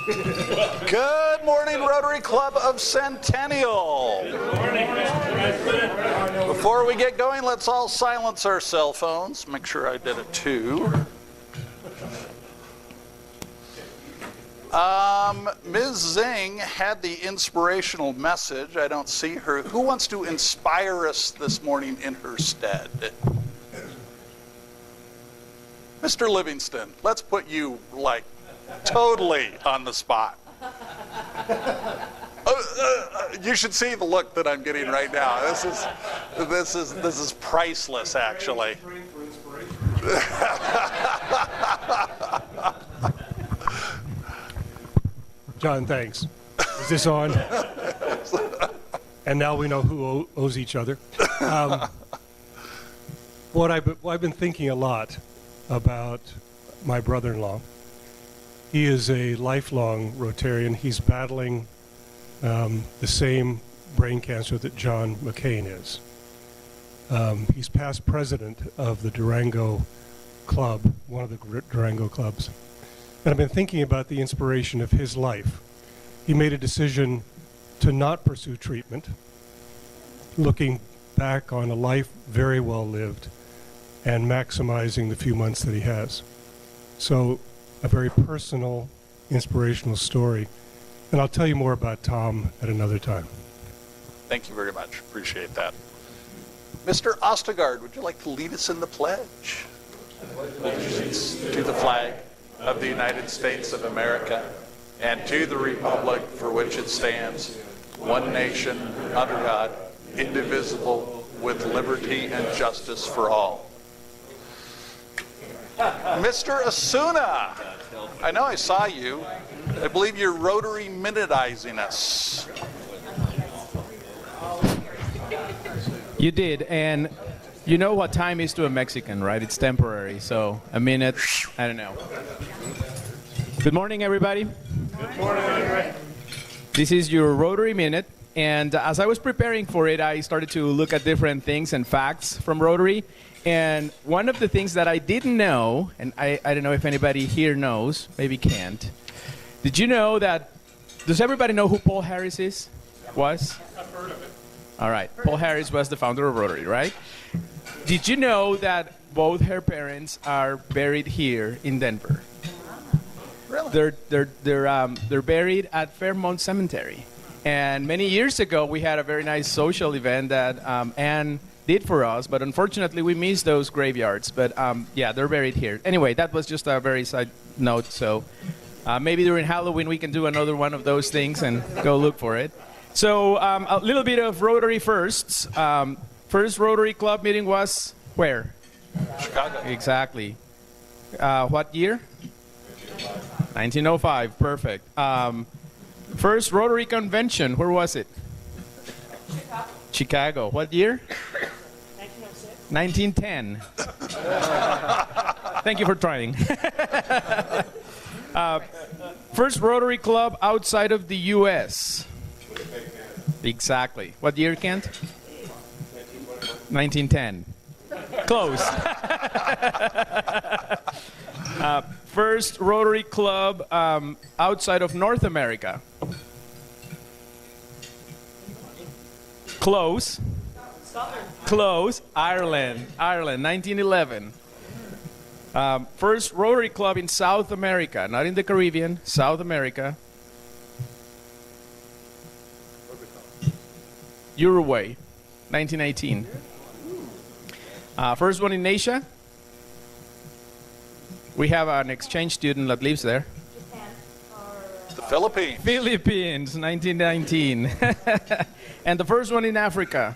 Good morning, Rotary Club of Centennial. Good morning. Before we get going, let's all silence our cell phones. Make sure I did it too. Ms. Zing had the inspirational message. I don't see her. Who wants to inspire us this morning in her stead? Mr. Livingston, let's put you like totally on the spot. You should see the look that I'm getting right now. This is priceless, actually. John, thanks. Is this on? And now we know who owes each other. I've been thinking a lot about my brother-in-law. He is a lifelong Rotarian. He's battling the same brain cancer that John McCain is. He's past president of the Durango Club, one of the Durango clubs. And I've been thinking about the inspiration of his life. He made a decision to not pursue treatment, looking back on a life very well lived and maximizing the few months that he has. So a very personal, inspirational story. And I'll tell you more about Tom at another time. Thank you very much. Appreciate that. Mr. Ostegard, would you like to lead us in the pledge? Allegiance to the flag of the United States of America and to the republic for which it stands, one nation, under God, indivisible, with liberty and justice for all. Mr. Asuna, I know I saw you. I believe you're Rotary minutizing us. You did, and you know what time is to a Mexican, right? It's temporary, so a minute, I don't know. Good morning, everybody. Good morning, everybody. This is your Rotary Minute, and as I was preparing for it, I started to look at different things and facts from Rotary, and one of the things that I didn't know, and I don't know if anybody here knows, maybe can't. Did you know that, does everybody know who Paul Harris was? I've heard of it. All right, Paul Harris was the founder of Rotary, right? Did you know that both her parents are buried here in Denver? Really? They're buried at Fairmount Cemetery. And many years ago, we had a very nice social event that Anne did for us, but unfortunately, we missed those graveyards. But yeah, they're buried here. Anyway, that was just a very side note. So maybe during Halloween, we can do another one of those things and go look for it. So a little bit of Rotary firsts. First Rotary Club meeting was where? Chicago. Exactly. What year? 1905. Perfect. First Rotary Convention, where was it? Chicago. What year? 1910. Thank you for trying. First Rotary Club outside of the U.S. Exactly. What year, Kent? 1910. Close. First Rotary Club outside of North America. Close. Close. Ireland. 1911. First Rotary Club in South America, not in the Caribbean, South America. Uruguay, 1918. First one in Asia. We have an exchange student that lives there. The Philippines. Philippines, 1919. And the first one in Africa.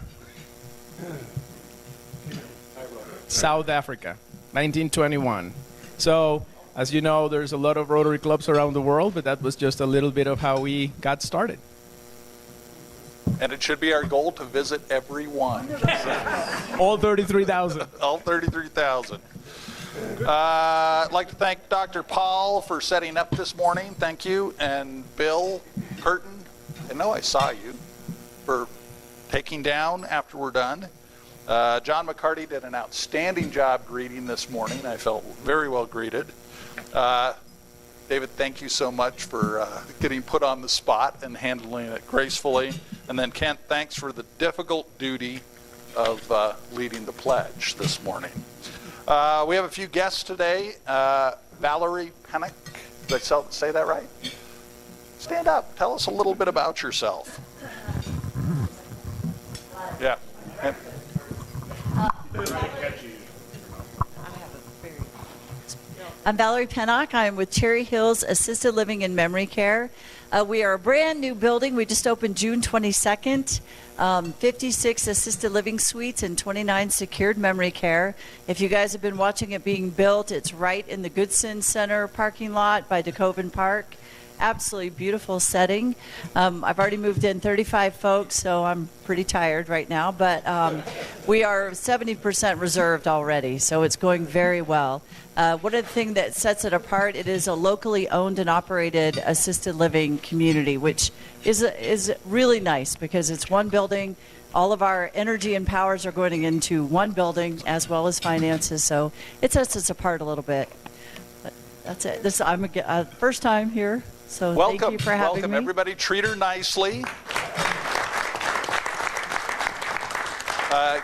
South Africa, 1921. So, as you know, there's a lot of Rotary clubs around the world, but that was just a little bit of how we got started. And it should be our goal to visit every one. All 33,000. All 33,000. I'd like to thank Dr. Paul for setting up this morning. Thank you. And Bill Curtin, I know I saw you, for taking down after we're done. John McCarty did an outstanding job greeting this morning. I felt very well greeted. David, thank you so much for getting put on the spot and handling it gracefully. And then Kent, thanks for the difficult duty of leading the pledge this morning. We have a few guests today. Valerie Pennock, did I say that right? Stand up. Tell us a little bit about yourself. Yeah. I'm Valerie Pennock. I'm with Cherry Hills Assisted Living and Memory Care. We are a brand new building. We just opened June 22nd. 56 assisted living suites and 29 secured memory care. If you guys have been watching it being built, it's right in the Goodson Center parking lot by DeKoven Park. Absolutely beautiful setting. I've already moved in 35 folks, so I'm pretty tired right now, but we are 70% reserved already, so it's going very well. One of the things that sets it apart, it is a locally owned and operated assisted living community, which is really nice because it's one building. All of our energy and powers are going into one building as well as finances, so it sets us apart a little bit. But that's it. I'm a first time here. So Welcome. Thank you for having Welcome, me. everybody. Treat her nicely.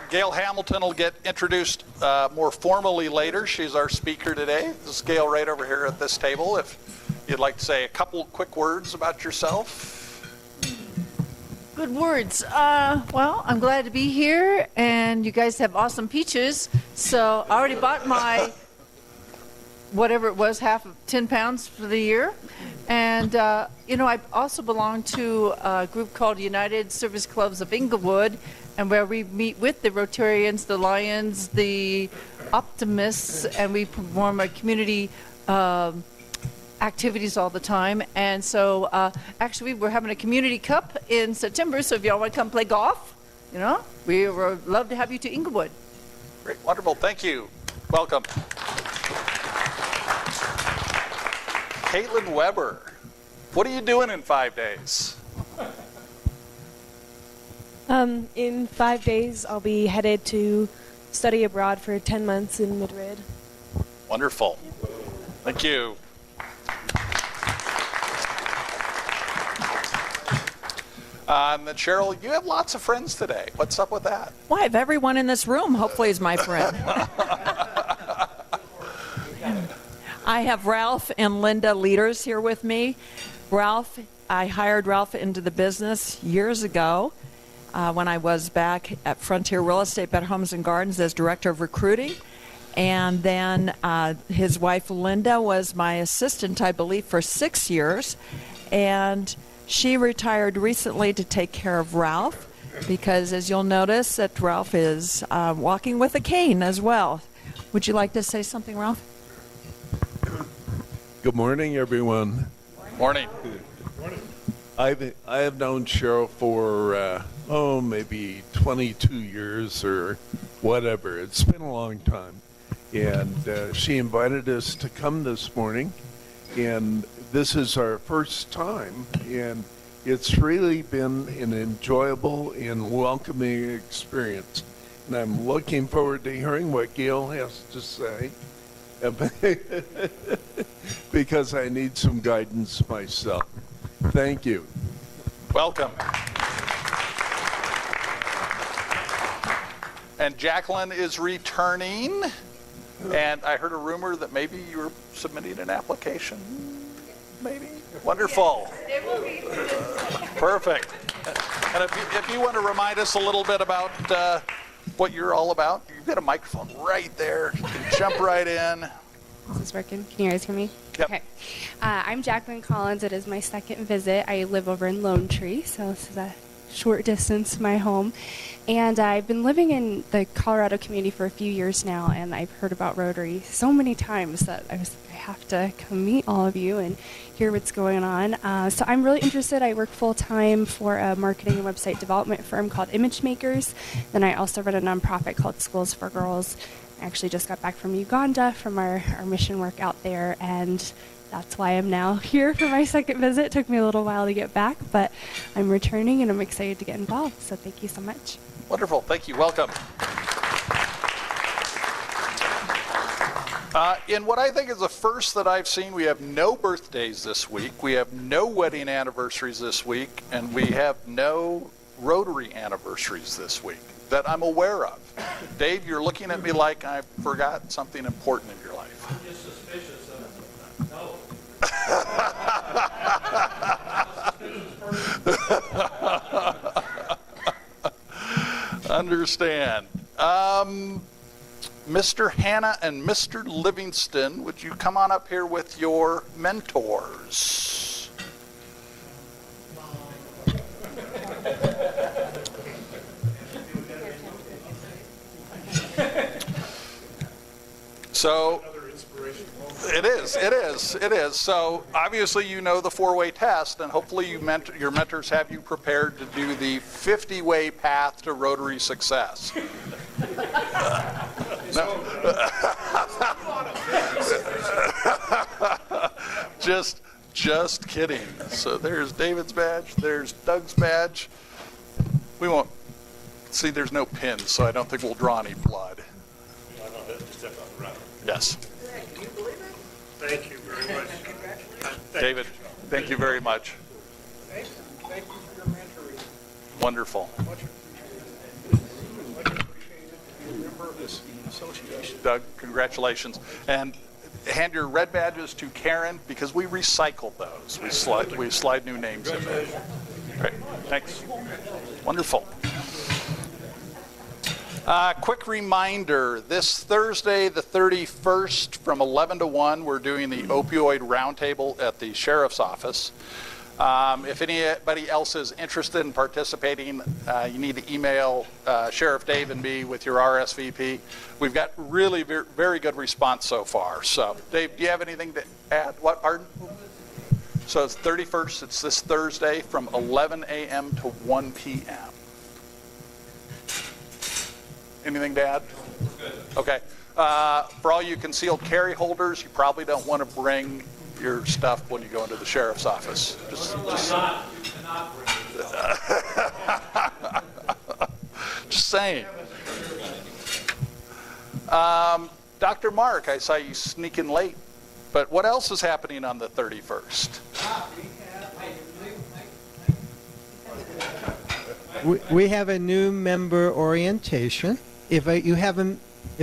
Gail Hamilton will get introduced more formally later. She's our speaker today. This is Gail right over here at this table. If you'd like to say a couple quick words about yourself. Good words. Well, I'm glad to be here, and you guys have awesome peaches. So I already bought my whatever it was, 10 pounds for the year. And, I also belong to a group called United Service Clubs of Inglewood, and where we meet with the Rotarians, the Lions, the Optimists, and we perform a community activities all the time. And so, actually, we're having a community cup in September, so if y'all want to come play golf, we would love to have you to Inglewood. Great. Wonderful. Thank you. Welcome. Caitlin Weber, what are you doing in 5 days? In 5 days, I'll be headed to study abroad for 10 months in Madrid. Wonderful. Thank you. And then Cheryl, you have lots of friends today. What's up with that? Well, I have everyone in this room, hopefully, is my friend. I have Ralph and Linda Leaders here with me. I hired Ralph into the business years ago when I was back at Frontier Real Estate, Better Homes and Gardens as Director of Recruiting. And then his wife, Linda, was my assistant, I believe, for 6 years. And she retired recently to take care of Ralph because, as you'll notice, that Ralph is walking with a cane as well. Would you like to say something, Ralph? Good morning, everyone. Morning. I have known Cheryl for, maybe 22 years or whatever. It's been a long time. And she invited us to come this morning. And this is our first time. And it's really been an enjoyable and welcoming experience. And I'm looking forward to hearing what Gail has to say. Because I need some guidance myself. Thank you. Welcome. And Jacqueline is returning. And I heard a rumor that maybe you were submitting an application. Maybe? Wonderful. Perfect. And if you want to remind us a little bit about what you're all about, you've got a microphone right there. You can jump right in. Is this working? Can you guys hear me? Yep. Okay. I'm Jacqueline Collins. It is my second visit. I live over in Lone Tree, so this is a short distance from my home. And I've been living in the Colorado community for a few years now, and I've heard about Rotary so many times that I have to come meet all of you and hear what's going on. So I'm really interested. I work full-time for a marketing and website development firm called Image Makers. Then I also run a nonprofit called Schools for Girls. I actually just got back from Uganda from our mission work out there, and that's why I'm now here for my second visit. It took me a little while to get back, but I'm returning and I'm excited to get involved. So thank you so much. Wonderful. Thank you. Welcome. In what I think is the first that I've seen, we have no birthdays this week, we have no wedding anniversaries this week, and we have no Rotary anniversaries this week that I'm aware of. Dave, you're looking at me like I forgot something important in your life. I'm just suspicious of no. Understand. Mr. Hanna and Mr. Livingston, would you come on up here with your mentors? So, it is. So, obviously you know the four-way test, and hopefully your mentors have you prepared to do the 50-way path to Rotary success. Just kidding. So there's David's badge, there's Doug's badge. We won't see, there's no pins, so I don't think we'll draw any blood. Yes. Can you believe it? Thank you very much. David, thank you very much. Thank you for your mentoring. Wonderful. Much appreciated. Member of this association. Doug, congratulations. And hand your red badges to Karen, because we recycle those. We slide new names in there. Great, thanks. Wonderful. Quick reminder, this Thursday, the 31st, from 11 to 1, we're doing the opioid roundtable at the sheriff's office. If anybody else is interested in participating, you need to email Sheriff Dave and me with your RSVP. We've got really very good response so far. So, Dave, do you have anything to add? What, pardon? So it's 31st, it's this Thursday from 11 a.m. to 1 p.m. Anything to add? Okay. For all you concealed carry holders, you probably don't want to bring your stuff when you go into the sheriff's office. Just saying. Dr. Mark, I saw you sneaking late, but what else is happening on the 31st? We have a new member orientation. If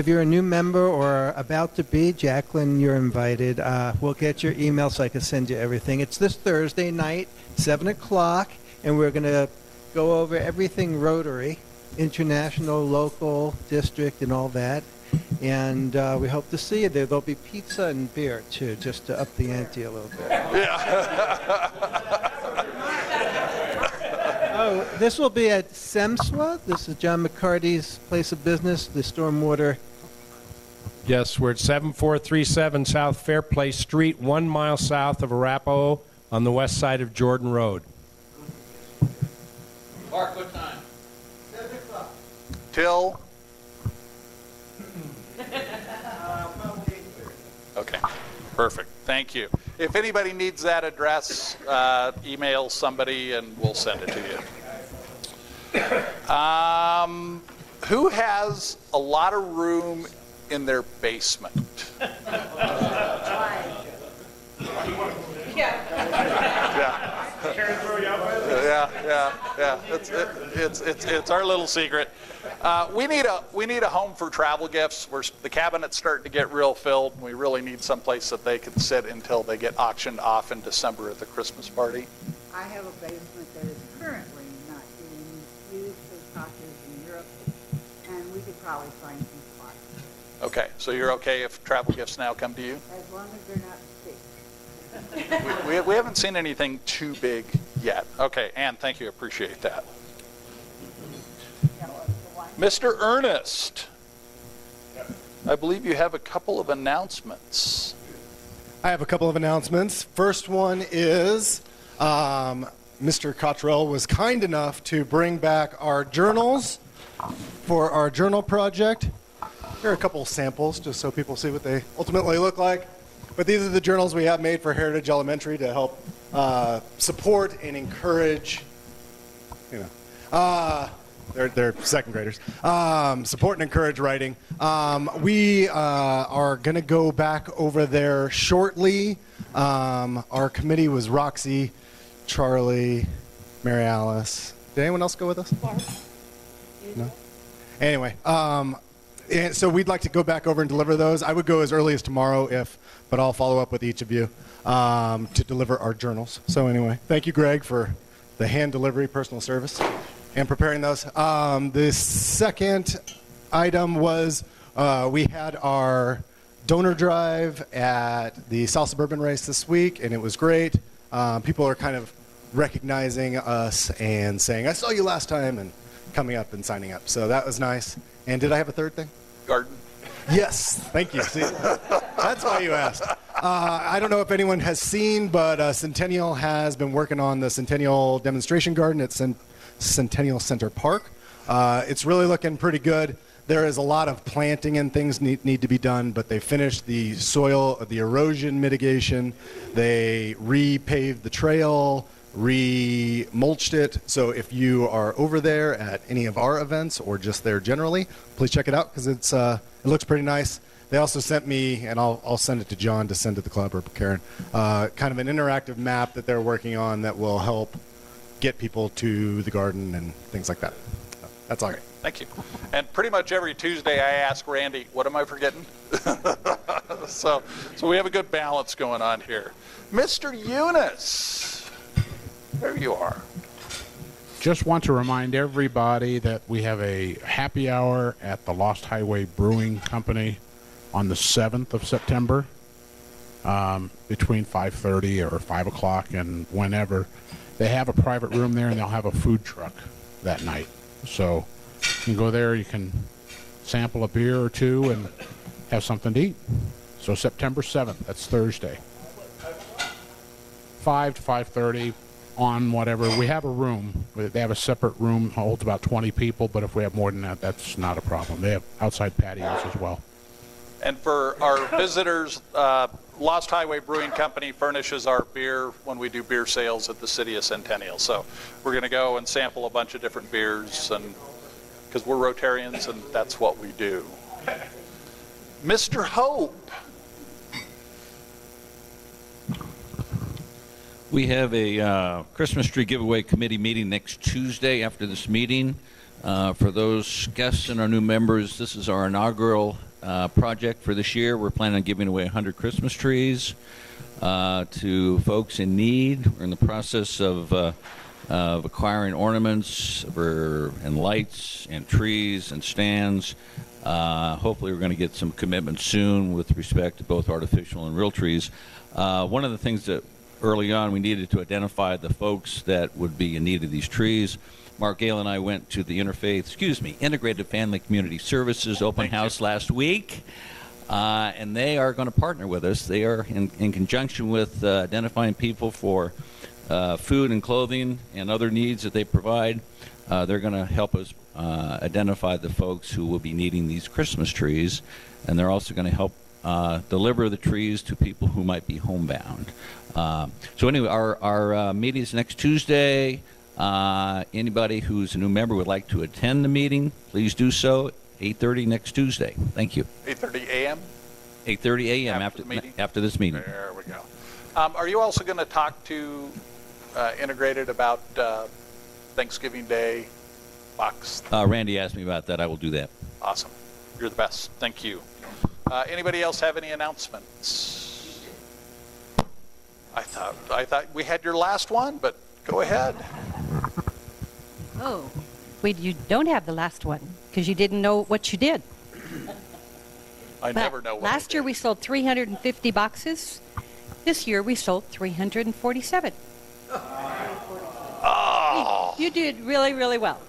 you're a new member or about to be, Jacqueline, you're invited. We'll get your email so I can send you everything. It's this Thursday night, 7 o'clock, and we're going to go over everything Rotary, international, local, district, and all that. And we hope to see you there. There'll be pizza and beer, too, just to up the ante a little bit. Yeah. Oh, this will be at SEMSWA. This is John McCarty's place of business, the stormwater. Yes, we're at 7437 South Fairplace Street, 1 mile south of Arapahoe on the west side of Jordan Road. Mark, what time? 7 o'clock. Till? Okay, perfect. Thank you. If anybody needs that address, email somebody and we'll send it to you. Who has a lot of room in their basement? Yeah. It's our little secret. We need a home for travel gifts. The cabinet's starting to get real filled. We really need someplace that they can sit until they get auctioned off in December at the Christmas party. I have a basement that is currently not being used for cottages in Europe, and we could probably find some spots. Okay, so you're okay if travel gifts now come to you? As long as they're not We haven't seen anything too big yet. Okay, Ann, thank you. I appreciate that. Mr. Ernest, I believe you have a couple of announcements. I have a couple of announcements. First one is Mr. Cottrell was kind enough to bring back our journals for our journal project. Here are a couple of samples just so people see what they ultimately look like. But these are the journals we have made for Heritage Elementary to help support and encourage, They're second graders. Support and encourage writing. We are going to go back over there shortly. Our committee was Roxy, Charlie, Mary Alice. Did anyone else go with us? No? Anyway, and so we'd like to go back over and deliver those. I would go as early as tomorrow but I'll follow up with each of you to deliver our journals. So anyway, thank you, Greg, for the hand delivery, personal service, and preparing those. The second item was we had our donor drive at the South Suburban race this week, and it was great. People are kind of recognizing us and saying, I saw you last time, and coming up and signing up. So that was nice. And did I have a third thing? Garden. Yes, thank you. See, that's why you asked. I don't know if anyone has seen, but Centennial has been working on the Centennial demonstration garden at Centennial Center Park. It's really looking pretty good. There is a lot of planting and things need to be done, but they finished the soil, the erosion mitigation. They repaved the trail, re-mulched it. So if you are over there at any of our events or just there generally, please check it out because it looks pretty nice. They also sent me, and I'll send it to John to send to the club or Karen, kind of an interactive map that they're working on that will help get people to the garden and things like that. So that's all right. Thank you. And pretty much every Tuesday I ask Randy, what am I forgetting? so we have a good balance going on here. Mr. Eunice, there you are. Just want to remind everybody that we have a happy hour at the Lost Highway Brewing Company on the 7th of September between 5:30 or 5 o'clock and whenever. They have a private room there, and they'll have a food truck that night. So you can go there, you can sample a beer or two and have something to eat. So September 7th, that's Thursday. 5 to 5:30 on whatever. We have a room. They have a separate room, holds about 20 people, but if we have more than that, that's not a problem. They have outside patios as well. And for our visitors, Lost Highway Brewing Company furnishes our beer when we do beer sales at the city of Centennial. So we're going to go and sample a bunch of different beers, and because we're Rotarians and that's what we do. Mr. Hope. We have a Christmas tree giveaway committee meeting next Tuesday after this meeting. For those guests and our new members, this is our inaugural project for this year. We're planning on giving away 100 Christmas trees to folks in need. We're in the process of acquiring ornaments and lights and trees and stands. Hopefully we're going to get some commitment soon with respect to both artificial and real trees. One of the things that early on we needed to identify the folks that would be in need of these trees. Mark Gale and I went to the Integrated Family Community Services open house last week, and they are going to partner with us. They are in conjunction with identifying people for food and clothing and other needs that they provide. They're going to help us identify the folks who will be needing these Christmas trees, and they're also going to help deliver the trees to people who might be homebound. So anyway, our meeting is next Tuesday. Anybody who's a new member would like to attend the meeting, please do so. 8:30 next Tuesday. Thank you. 8:30 a.m.? 8:30 a.m. after this meeting. There we go. Are you also going to talk to Integrated about Thanksgiving Day box? Randy asked me about that. I will do that. Awesome. You're the best. Thank you. Anybody else have any announcements? I thought we had your last one, but go ahead. Oh, wait, you don't have the last one because you didn't know what you did. I never know what last year we sold 350 boxes. This year we sold 347. Oh. You did really, really well.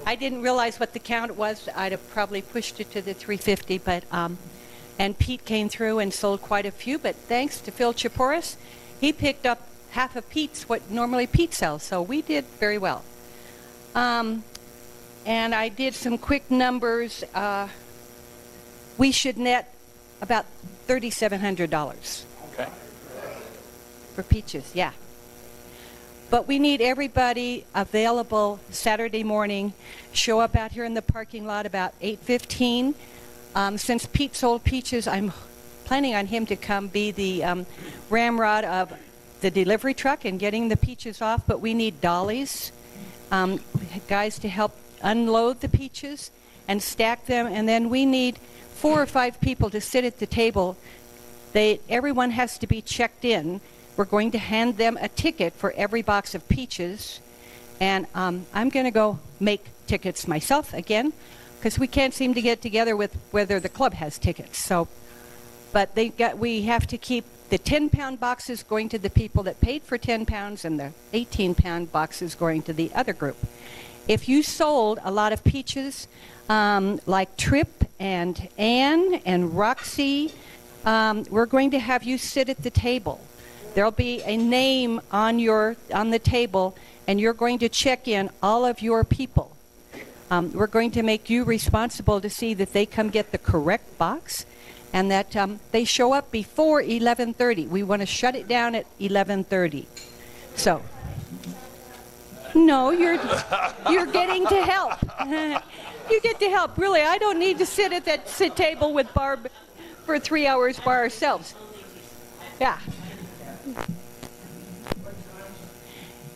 I didn't realize what the count was. I'd have probably pushed it to the 350, but and Pete came through and sold quite a few, but thanks to Phil Chaporis, he picked up half of Pete's, what normally Pete sells, so we did very well. And I did some quick numbers. We should net about $3,700. Okay. For peaches, yeah. But we need everybody available Saturday morning. Show up out here in the parking lot about 8:15. Since Pete sold peaches, I'm planning on him to come be the ramrod of the delivery truck and getting the peaches off. But we need dollies, guys to help unload the peaches and stack them. And then we need 4 or 5 people to sit at the table. Everyone has to be checked in. We're going to hand them a ticket for every box of peaches. And I'm going to go make tickets myself again, because we can't seem to get together with whether the club has tickets. So, but we have to keep the 10-pound boxes going to the people that paid for 10 pounds and the 18-pound boxes going to the other group. If you sold a lot of peaches, like Trip and Ann and Roxy, we're going to have you sit at the table. There'll be a name on the table, and you're going to check in all of your people. We're going to make you responsible to see that they come get the correct box and that they show up before 11:30. We want to shut it down at 11:30. So, no, you're getting to help. You get to help. Really, I don't need to sit at that table with Barb for 3 hours by ourselves. Yeah.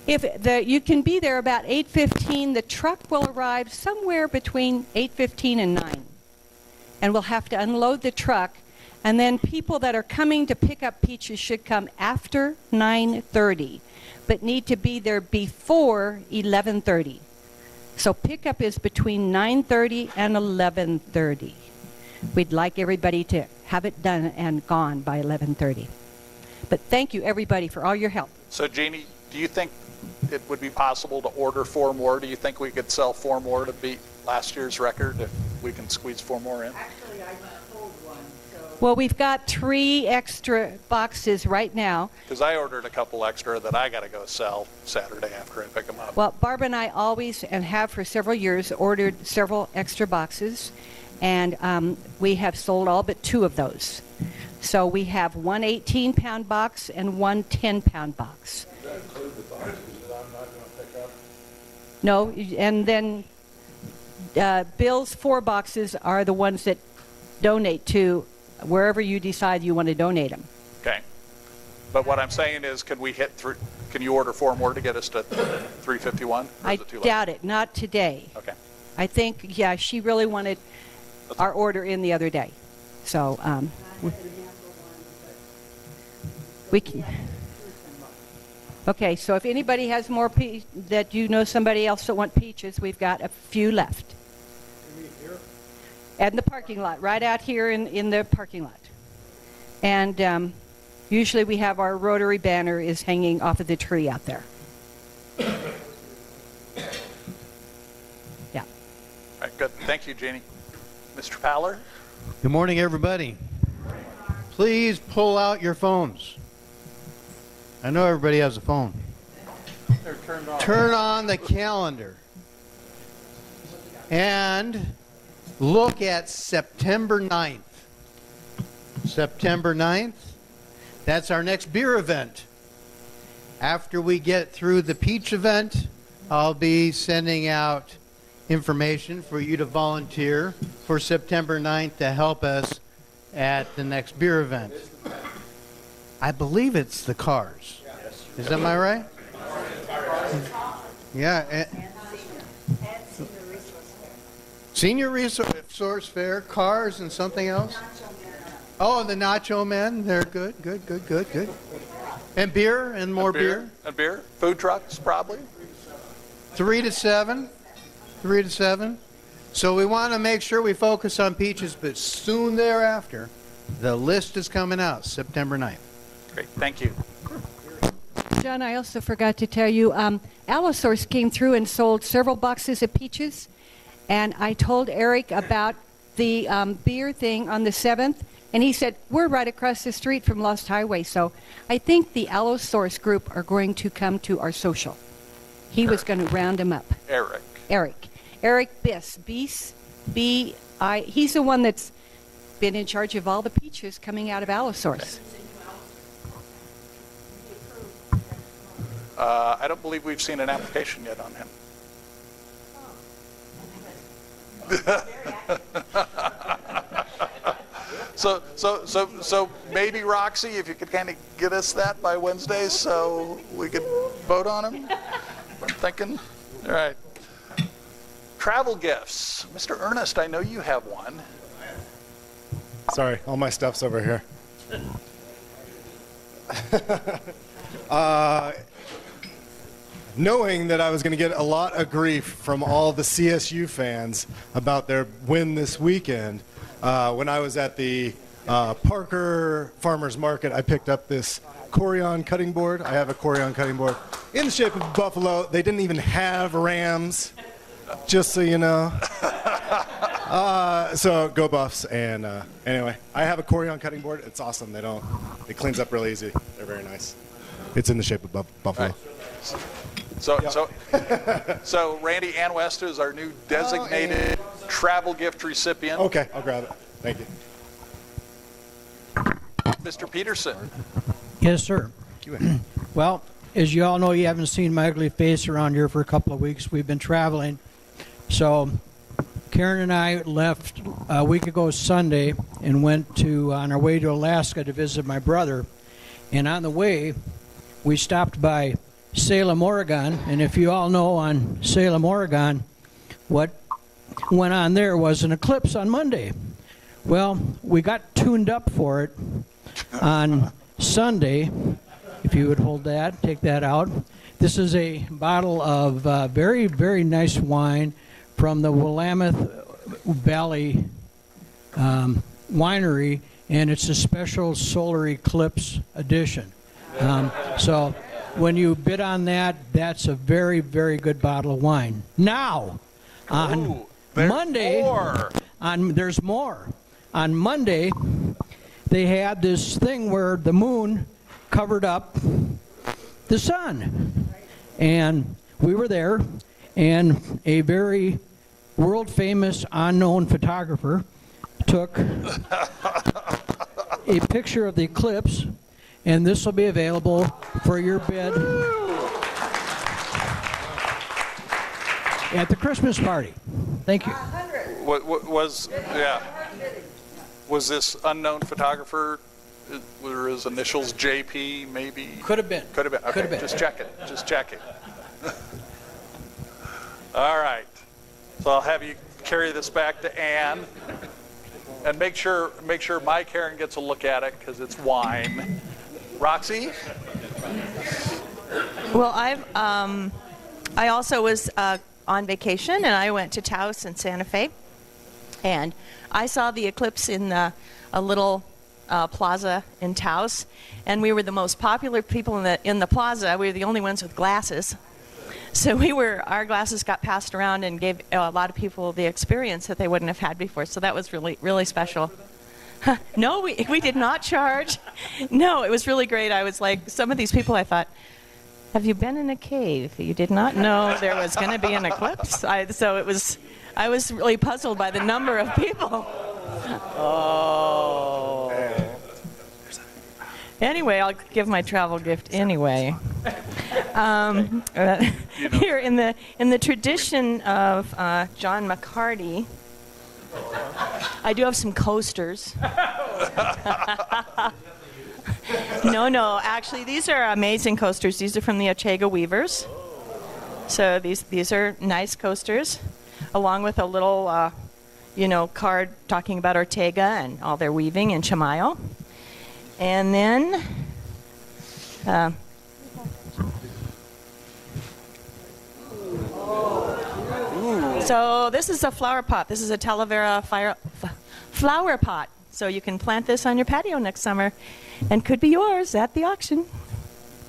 You can be there about 8:15. The truck will arrive somewhere between 8:15 and 9. And we'll have to unload the truck. And then people that are coming to pick up peaches should come after 9:30, but need to be there before 11:30. So pickup is between 9:30 and 11:30. We'd like everybody to have it done and gone by 11:30. But thank you, everybody, for all your help. So, Jeannie, do you think it would be possible to order 4 more? Do you think we could sell 4 more to beat last year's record if we can squeeze 4 more in? Actually, I sold one, so. Well, we've got 3 extra boxes right now. Because I ordered a couple extra that I got to go sell Saturday after I pick them up. Well, Barb and I always, and have for several years, ordered several extra boxes, and we have sold all but 2 of those. So we have one 18-pound box and one 10-pound box. Does that include the boxes that I'm not going to pick up? No, and then Bill's 4 boxes are the ones that donate to wherever you decide you want to donate them. Okay. But what I'm saying is, can you order 4 more to get us to 351? I doubt it. Not today. Okay. I think, yeah, she really wanted our order in the other day. So we can. Okay, so if anybody has more that you know somebody else that want peaches, we've got a few left. And the parking lot, right out here in the parking lot. And usually we have our Rotary banner is hanging off of the tree out there. Yeah. All right, good. Thank you, Jeannie. Mr. Paller? Good morning, everybody. Please pull out your phones. I know everybody has a phone. They're turned on. Turn on the calendar. And look at September 9th. September 9th, that's our next beer event. After we get through the peach event, I'll be sending out information for you to volunteer for September 9th to help us at the next beer event. I believe it's the Cars. Is that my right? Yeah. Senior Resource Fair, Cars, and something else? Oh, the Nacho Men. They're good. And beer and more beer. And beer. Food trucks, probably. 3 to 7. 3 to 7. So we want to make sure we focus on peaches, but soon thereafter, the list is coming out, September 9th. Great. Thank you. John, I also forgot to tell you, Allosaurus came through and sold several boxes of peaches, and I told Eric about the beer thing on the 7th, and he said, we're right across the street from Lost Highway, so I think the Allosaurus group are going to come to our social. He was going to round them up. Eric Biss. B-I. He's the one that's been in charge of all the peaches coming out of Allosaurus. I don't believe we've seen an application yet on him. So maybe Roxy, if you could kind of get us that by Wednesday so we could vote on him. I'm thinking. All right. Travel gifts. Mr. Ernest, I know you have one. Sorry, all my stuff's over here. Knowing that I was going to get a lot of grief from all the CSU fans about their win this weekend, when I was at the Parker Farmers Market, I picked up this Corian cutting board. I have a Corian cutting board in the shape of a buffalo. They didn't even have rams, just so you know. So go Buffs. And anyway, I have a Corian cutting board. It's awesome. It cleans up really easy. They're very nice. It's in the shape of buffalo. Right. So Randy Anwest is our new designated travel gift recipient. Okay, I'll grab it. Thank you. Mr. Peterson. Yes, sir. Well, as you all know, you haven't seen my ugly face around here for a couple of weeks. We've been traveling. So Karen and I left a week ago Sunday and went on our way to Alaska to visit my brother. And on the way, we stopped by Salem, Oregon. And if you all know, on Salem, Oregon, what went on there was an eclipse on Monday. Well, we got tuned up for it on Sunday. If you would hold that, take that out. This is a bottle of very, very nice wine from the Willamette Valley winery, and it's a special solar eclipse edition. So when you bid on that, that's a very, very good bottle of wine. Now, on Monday, there's more. On Monday, they had this thing where the moon covered up the sun. And we were there, and a very world-famous unknown photographer took a picture of the eclipse, and this will be available for your bid at the Christmas party. Thank you. Was this unknown photographer, were his initials JP maybe? Could have been. Could have been. Okay, Could have been. just checking. All right. So I'll have you carry this back to Ann, and make sure my Karen gets a look at it because it's wine. Roxy? Well, I also was on vacation, and I went to Taos and Santa Fe, and I saw the eclipse in a little plaza in Taos, and we were the most popular people in the plaza. We were the only ones with glasses. So our glasses got passed around and gave a lot of people the experience that they wouldn't have had before. So that was really, really special. No, we did not charge. No, it was really great. I was like, some of these people, I thought, have you been in a cave? You did not know there was going to be an eclipse. I was really puzzled by the number of people. Oh. Anyway, I'll give my travel gift anyway. Here in the tradition of John McCarty, I do have some coasters. No, actually, these are amazing coasters. These are from the Otago Weavers. So these are nice coasters, along with a little, card talking about Ortega and all their weaving in Chamayo. And then, so this is a flower pot. This is a Talavera flower pot. So you can plant this on your patio next summer, and could be yours at the auction.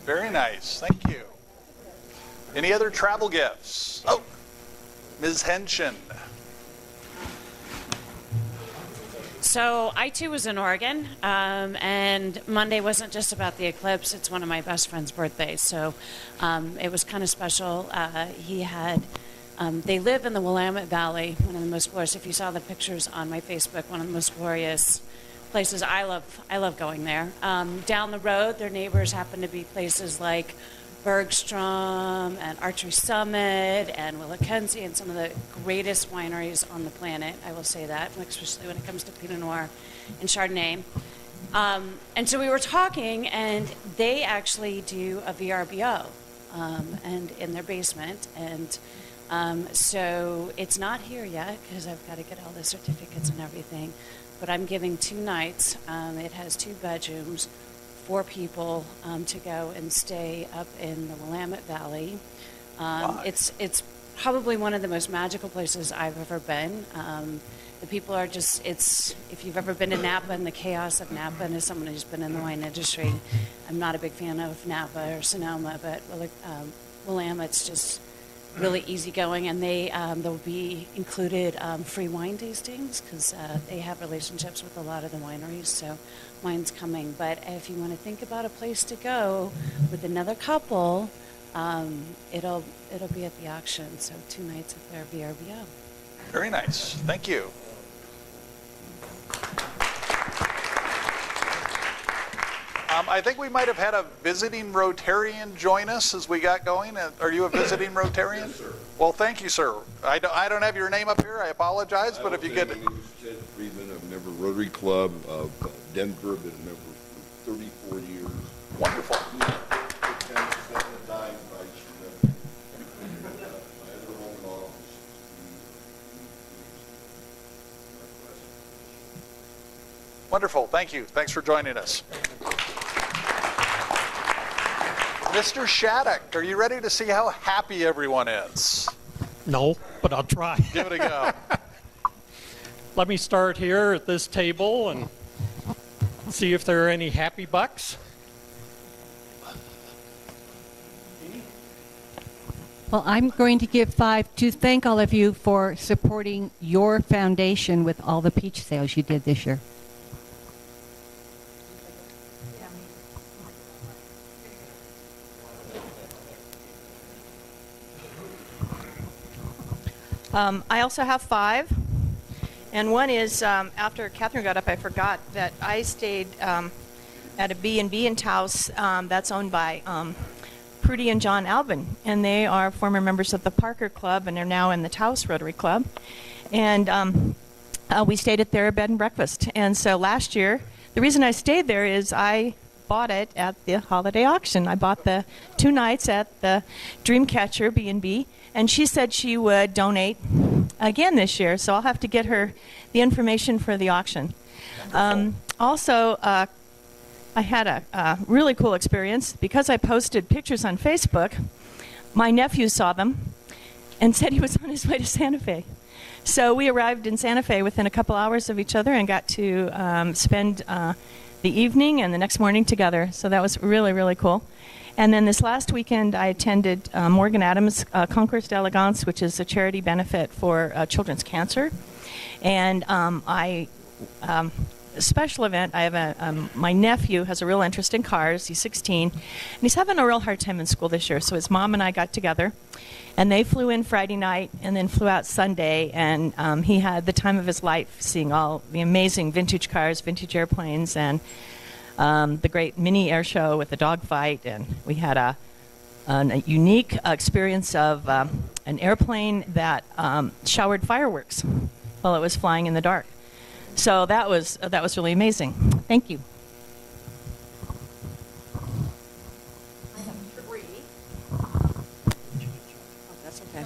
Very nice. Thank you. Any other travel gifts? Oh, Ms. Henshin. So I too was in Oregon, and Monday wasn't just about the eclipse. It's one of my best friend's birthdays, so it was kind of special. They live in the Willamette Valley, one of the most glorious. If you saw the pictures on my Facebook, one of the most glorious places. I love going there. Down the road, their neighbors happen to be places like Bergstrom and Archery Summit and Willackenzie and some of the greatest wineries on the planet. I will say that, especially when it comes to Pinot Noir and Chardonnay. And so we were talking, and they actually do a VRBO and in their basement. And so it's not here yet because I've got to get all the certificates and everything. But I'm giving 2 nights. It has 2 bedrooms, 4 people to go and stay up in the Willamette Valley. It's probably one of the most magical places I've ever been. The people are just, if you've ever been to Napa and the chaos of Napa, and as someone who's been in the wine industry, I'm not a big fan of Napa or Sonoma, but Willamette's just really easygoing, and they'll be included free wine tastings because they have relationships with a lot of the wineries, so wine's coming. But if you want to think about a place to go with another couple, it'll be at the auction, so 2 nights at their VRBO. Very nice. Thank you. I think we might have had a visiting Rotarian join us as we got going. Are you a visiting Rotarian? Yes, sir. Well, thank you, sir. I don't have your name up here. I apologize, but if you could. My name is Ted Friedman. I'm a member of Rotary Club of Denver. I've been a member for 34 years. Wonderful. Wonderful. Thank you. Thanks for joining us. Mr. Shattuck, are you ready to see how happy everyone is? No, but I'll try. Give it a go. Let me start here at this table and see if there are any happy bucks. Well, I'm going to give 5 to thank all of you for supporting your foundation with all the peach sales you did this year. I also have 5, and one is after Catherine got up, I forgot that I stayed at a B&B in Taos that's owned by Prudy and John Albin, and they are former members of the Parker Club and are now in the Taos Rotary Club. And we stayed at their bed and breakfast. And so last year, the reason I stayed there is I bought it at the holiday auction. I bought the 2 nights at the Dreamcatcher B&B, and she said she would donate again this year, so I'll have to get her the information for the auction. Also, I had a really cool experience. Because I posted pictures on Facebook, my nephew saw them and said he was on his way to Santa Fe. So we arrived in Santa Fe within a couple hours of each other and got to spend the evening and the next morning together. So that was really, really cool. And then this last weekend, I attended Morgan Adams' Concours d'Elegance, which is a charity benefit for children's cancer. And a special event, I have my nephew has a real interest in cars. He's 16, and he's having a real hard time in school this year. So his mom and I got together, and they flew in Friday night and then flew out Sunday. And he had the time of his life seeing all the amazing vintage cars, vintage airplanes, and the great mini air show with the dogfight. And we had a unique experience of an airplane that showered fireworks while it was flying in the dark. So that was really amazing. Thank you. I have 3. That's okay.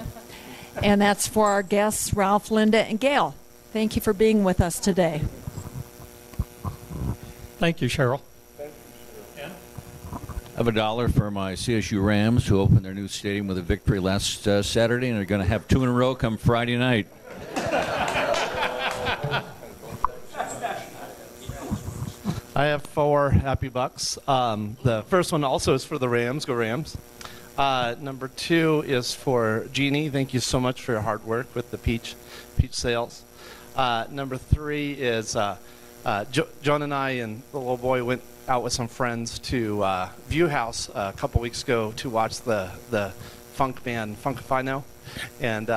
And that's for our guests, Ralph, Linda, and Gail. Thank you for being with us today. Thank you, Cheryl. I have $1 for my CSU Rams, who opened their new stadium with a victory last Saturday, and are going to have 2 in a row come Friday night. I have 4 happy bucks. The first one also is for the Rams. Go Rams. Number 2 is for Jeannie. Thank you so much for your hard work with the peach sales. Number 3 is John and I and the little boy went out with some friends to View House a couple weeks ago to watch the funk band Funkifino. And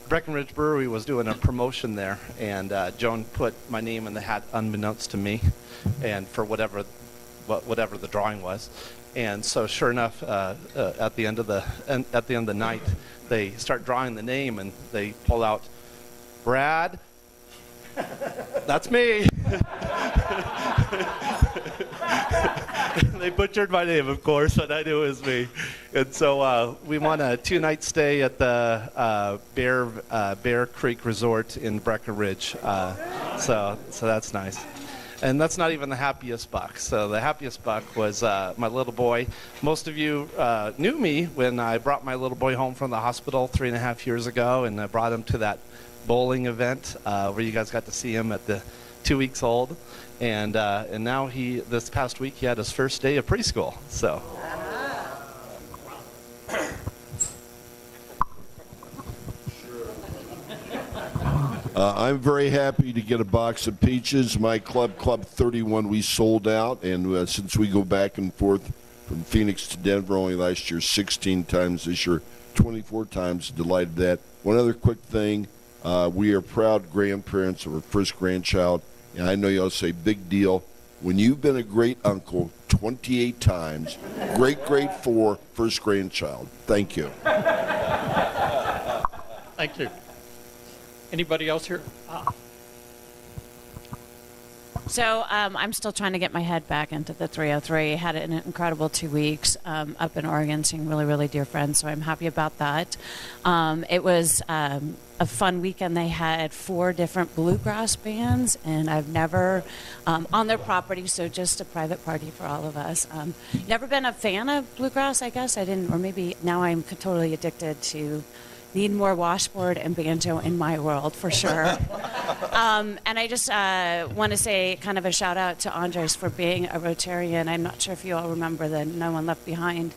Breckenridge Brewery was doing a promotion there, and Joan put my name in the hat unbeknownst to me, and for whatever the drawing was. And so, sure enough, at the end of the night, they start drawing the name, and they pull out Brad. That's me. They butchered my name, of course, and I knew it was me. And so we won a 2-night stay at the Bear Creek Resort in Breckenridge. So that's nice. And that's not even the happiest buck. So the happiest buck was my little boy. Most of you knew me when I brought my little boy home from the hospital 3.5 years ago, and I brought him to that bowling event where you guys got to see him at the 2 weeks old. And now this past week, he had his first day of preschool. So. I'm very happy to get a box of peaches. My Club 31, we sold out, and since we go back and forth from Phoenix to Denver only last year 16 times, this year 24 times, delighted that. One other quick thing, we are proud grandparents of our first grandchild, and I know y'all say big deal. When you've been a great uncle 28 times, great 4, first grandchild. Thank you. Thank you. Anybody else here? So I'm still trying to get my head back into the 303. Had an incredible 2 weeks up in Oregon, seeing really, really dear friends. So I'm happy about that. It was a fun weekend. They had 4 different bluegrass bands, and I've never on their property. So just a private party for all of us. Never been a fan of bluegrass, I guess. I didn't, or maybe now I'm totally addicted to. Need more washboard and banjo in my world, for sure. And I just want to say kind of a shout out to Andres for being a Rotarian. I'm not sure if you all remember the No One Left Behind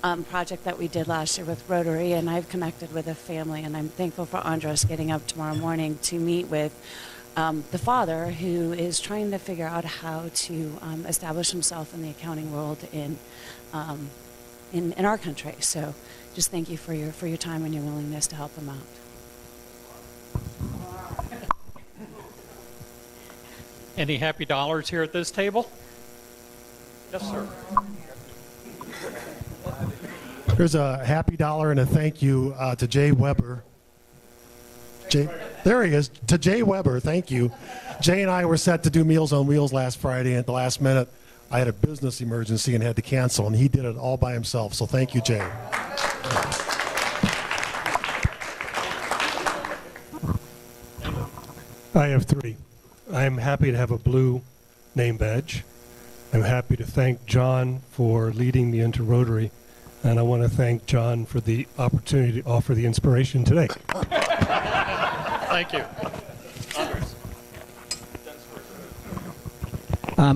project that we did last year with Rotary, and I've connected with a family, and I'm thankful for Andres getting up tomorrow morning to meet with the father who is trying to figure out how to establish himself in the accounting world in our country. So just thank you for your time and your willingness to help him out. Any happy dollars here at this table? Yes, sir. There's a happy dollar and a thank you to Jay Weber. There he is. To Jay Weber, thank you. Jay and I were set to do Meals on Wheels last Friday, and at the last minute, I had a business emergency and had to cancel, and he did it all by himself. So thank you, Jay. I have 3. I am happy to have a blue name badge. I'm happy to thank John for leading me into Rotary, and I want to thank John for the opportunity to offer the inspiration today. Thank you.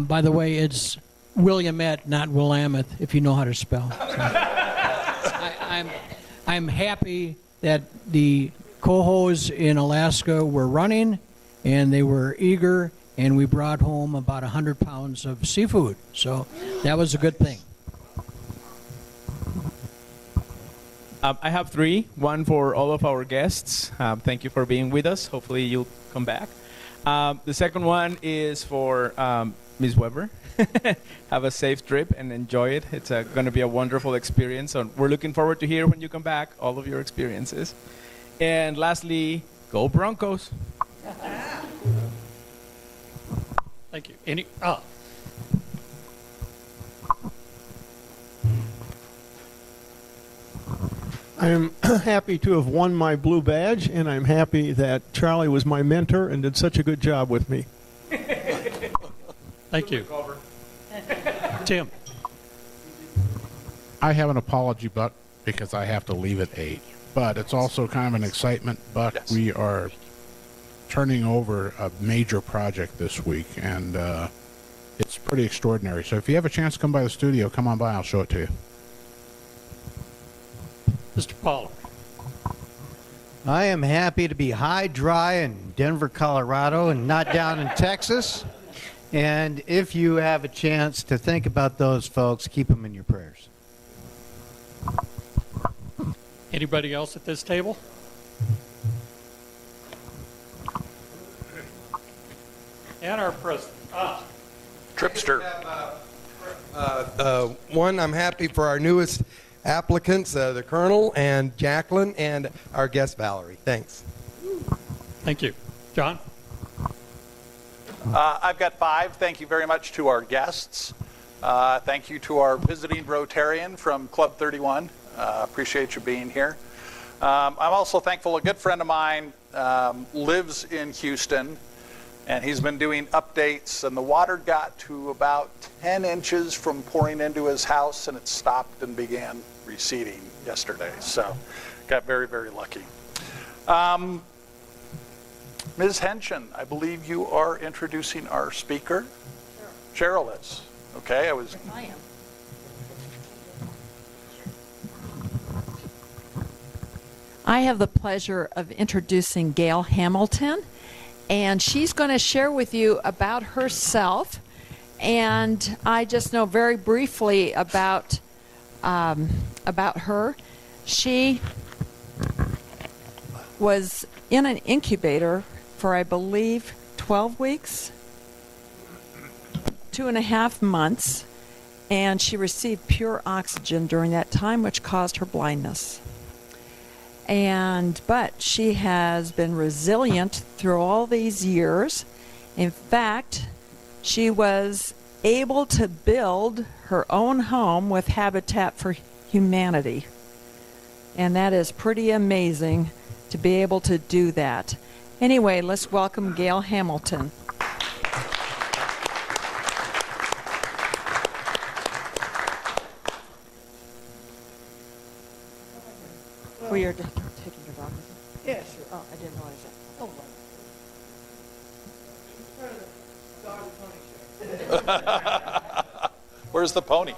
By the way, it's Williamette, not Willamette, if you know how to spell. So. I'm happy that the cohos in Alaska were running, and they were eager, and we brought home about 100 pounds of seafood. So that was a good thing. I have 3. One for all of our guests. Thank you for being with us. Hopefully you'll come back. The second one is for Ms. Weber. Have a safe trip and enjoy it. It's going to be a wonderful experience. So we're looking forward to hear when you come back all of your experiences. And lastly, go Broncos. Thank you. I'm happy to have won my blue badge, and I'm happy that Charlie was my mentor and did such a good job with me. Thank you. Tim. I have an apology buck because I have to leave at 8. But it's also kind of an excitement buck. Yes. We are turning over a major project this week, and it's pretty extraordinary. So if you have a chance to come by the studio, come on by. I'll show it to you. Mr. Pollard. I am happy to be high, dry in Denver, Colorado, and not down in Texas. And if you have a chance to think about those folks, keep them in your prayers. Anybody else at this table? And our president. Tripster. One, I'm happy for our newest applicants, the Colonel and Jacqueline, and our guest Valerie. Thanks. Thank you. John? I've got 5. Thank you very much to our guests. Thank you to our visiting Rotarian from Club 31. Appreciate you being here. I'm also thankful a good friend of mine lives in Houston, and he's been doing updates, and the water got to about 10 inches from pouring into his house, and it stopped and began receding yesterday. So got very, very lucky. Ms. Henshin, I believe you are introducing our speaker. Sure. Cheryl is. Okay, I am. I have the pleasure of introducing Gail Hamilton, and she's going to share with you about herself. And I just know very briefly about her. She was in an incubator for, I believe, 12 weeks, 2.5 months, and she received pure oxygen during that time, which caused her blindness. But she has been resilient through all these years. In fact, she was able to build her own home with Habitat for Humanity. And that is pretty amazing to be able to do that. Anyway, let's welcome Gail Hamilton. Oh, you're taking your dog with you? Yeah, sure. Oh, I didn't realize that. Oh, Where's the pony?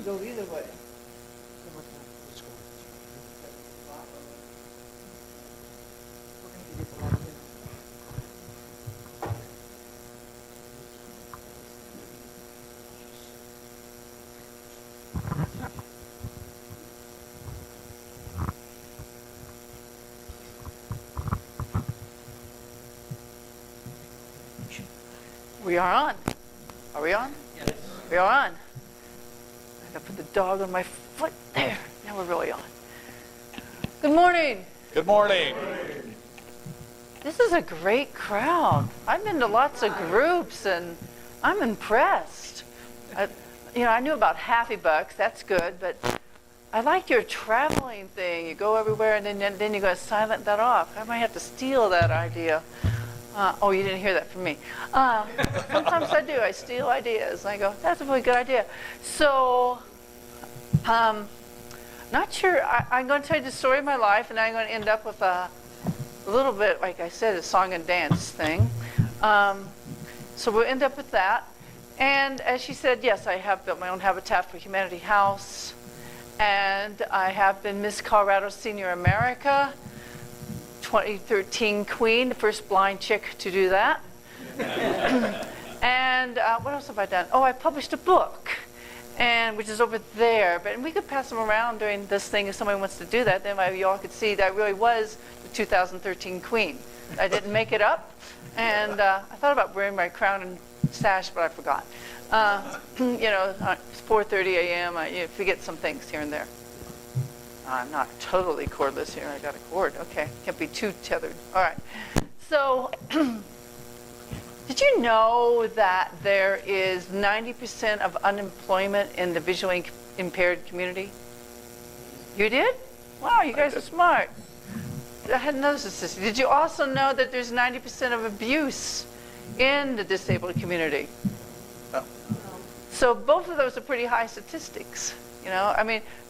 Go either way. We are on. Are we on? Yes. We are on. I gotta put the dog on my foot. There. Now we're really on. Good morning. Good morning. This is a great crowd. I've been to lots of groups, and I'm impressed. I knew about Happy Bucks. That's good, but I like your traveling thing. You go everywhere, and then you gotta silent that off. I might have to steal that idea. Oh, you didn't hear that from me. Sometimes I do. I steal ideas. And I go, that's a really good idea. So, not sure. I'm going to tell you the story of my life, and I'm going to end up with a little bit, like I said, a song and dance thing. So we'll end up with that. And as she said, yes, I have built my own Habitat for Humanity house. And I have been Miss Colorado Senior America. 2013 Queen, the first blind chick to do that. And what else have I done? Oh, I published a book, which is over there. But we could pass them around during this thing if somebody wants to do that. Then you all could see that I really was the 2013 Queen. I didn't make it up. And I thought about wearing my crown and sash, but I forgot. It's 4:30 a.m. I forget some things here and there. I'm not totally cordless here. I got a cord. Okay. Can't be too tethered. All right. So, did you know that there is 90% of unemployment in the visually impaired community? You did? Wow, you guys are smart. I hadn't noticed this. Did you also know that there's 90% of abuse in the disabled community? No. So both of those are pretty high statistics.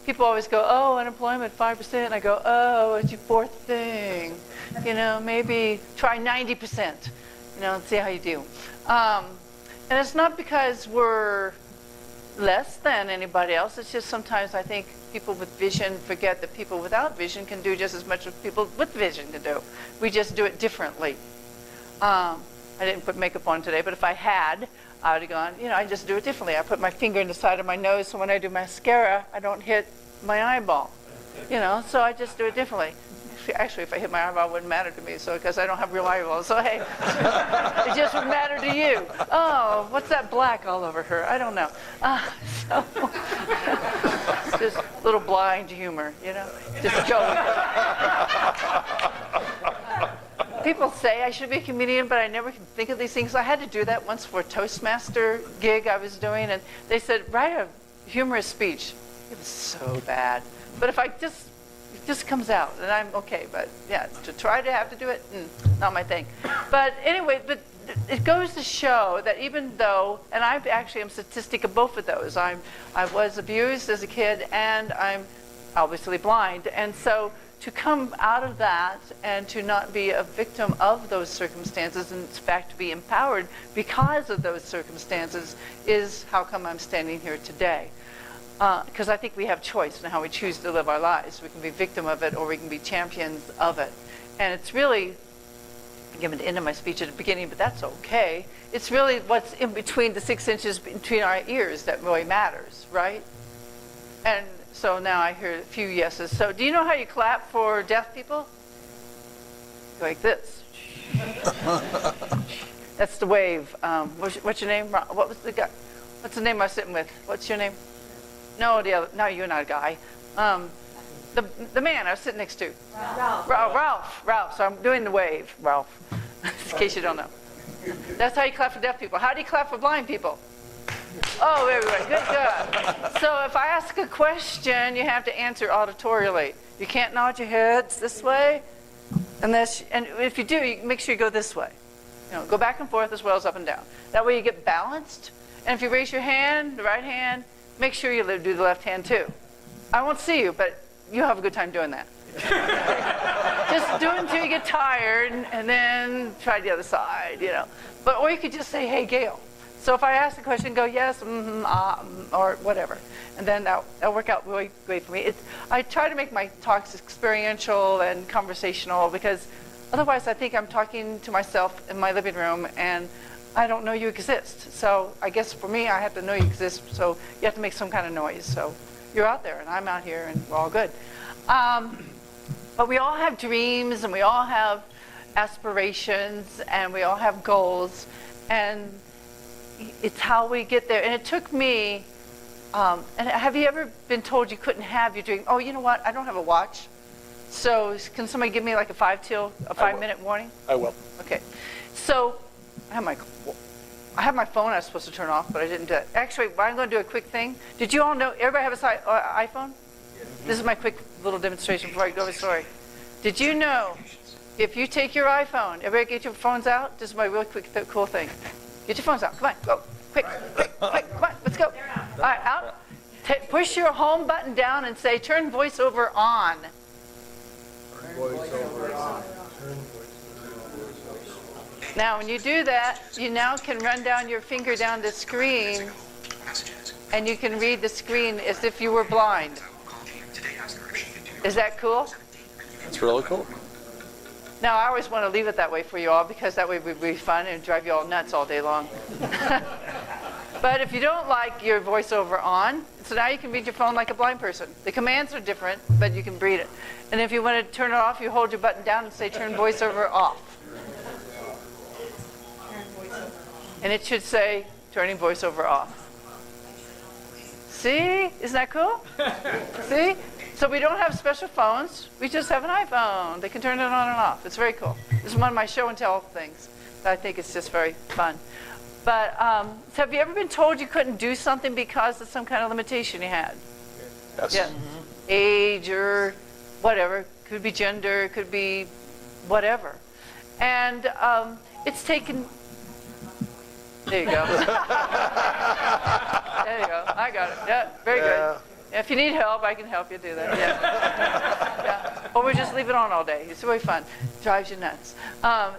People always go, oh, unemployment 5%. And I go, oh, it's your fourth thing. Maybe try 90%, and see how you do. And it's not because we're less than anybody else. It's just sometimes I think people with vision forget that people without vision can do just as much as people with vision can do. We just do it differently. I didn't put makeup on today, but if I had, I would have gone, I just do it differently. I put my finger in the side of my nose so when I do mascara, I don't hit my eyeball. So I just do it differently. Actually, if I hit my eyeball, it wouldn't matter to me, because I don't have real eyeballs. So, hey, it just would matter to you. Oh, what's that black all over her? I don't know. So, it's just a little blind humor, just go with it. People say I should be a comedian, but I never can think of these things. I had to do that once for a Toastmaster gig I was doing, and they said, write a humorous speech. It was so bad. But if it just comes out, and I'm okay. But yeah, to try to have to do it, not my thing. But anyway, it goes to show that even though, and I actually am statistic of both of those. I was abused as a kid, and I'm obviously blind. And so to come out of that and to not be a victim of those circumstances, and in fact to be empowered because of those circumstances, is how come I'm standing here today. Because I think we have choice in how we choose to live our lives. We can be victim of it, or we can be champions of it. And it's really, I gave the end of my speech at the beginning, but that's okay. It's really what's in between the 6 inches between our ears that really matters, right? And so now I hear a few yeses. So do you know how you clap for deaf people? Like this. That's the wave. What's your name? What was the guy? What's the name I was sitting with? What's your name? No, the other. No, you're not a guy. The man I was sitting next to. Ralph. So I'm doing the wave, Ralph. In case you don't know. That's how you clap for deaf people. How do you clap for blind people? Oh, very good. Good. So if I ask a question, you have to answer auditorially. You can't nod your heads this way, and if you do, you make sure you go this way. Go back and forth as well as up and down. That way you get balanced. And if you raise your hand, the right hand, make sure you do the left hand too. I won't see you, but you have a good time doing that. Just do it until you get tired, and then try the other side, or you could just say, hey, Gail. So if I ask a question, go yes, or whatever. And then that'll work out really great for me. I try to make my talks experiential and conversational, because otherwise I think I'm talking to myself in my living room, and I don't know you exist. So I guess for me, I have to know you exist, so you have to make some kind of noise. So you're out there, and I'm out here, and we're all good. But we all have dreams, and we all have aspirations, and we all have goals, and it's how we get there. And it took me, and have you ever been told you couldn't have your dream? Oh, you know what? I don't have a watch. So can somebody give me like a 5-minute warning? I will. Okay. So I have my phone I was supposed to turn off, but I didn't do it. Actually, I'm going to do a quick thing. Did you all know, everybody have an iPhone? This is my quick little demonstration before I go to the story. Did you know, if you take your iPhone, everybody get your phones out? This is my real quick, cool thing. Get your phones out. Come on, go. Quick. Come on, let's go. All right, out. Push your home button down and say, turn voiceover on. Now, when you do that, you now can run down your finger down the screen, and you can read the screen as if you were blind. Is that cool? It's really cool. Now, I always want to leave it that way for you all, because that way it would be fun and drive you all nuts all day long. But if you don't like your voiceover on, so now you can read your phone like a blind person. The commands are different, but you can read it. And if you want to turn it off, you hold your button down and say turn voiceover off. And it should say turning voiceover off. See? Isn't that cool? See? So we don't have special phones. We just have an iPhone. They can turn it on and off. It's very cool. This is one of my show and tell things. I think it's just very fun. But so have you ever been told you couldn't do something because of some kind of limitation you had? Yes. Yeah. Age or whatever. Could be gender. Could be whatever. And it's taken... There you go. There you go. I got it. Yeah, very good. If you need help, I can help you do that. Yeah. Or we just leave it on all day. It's really fun. It drives you nuts.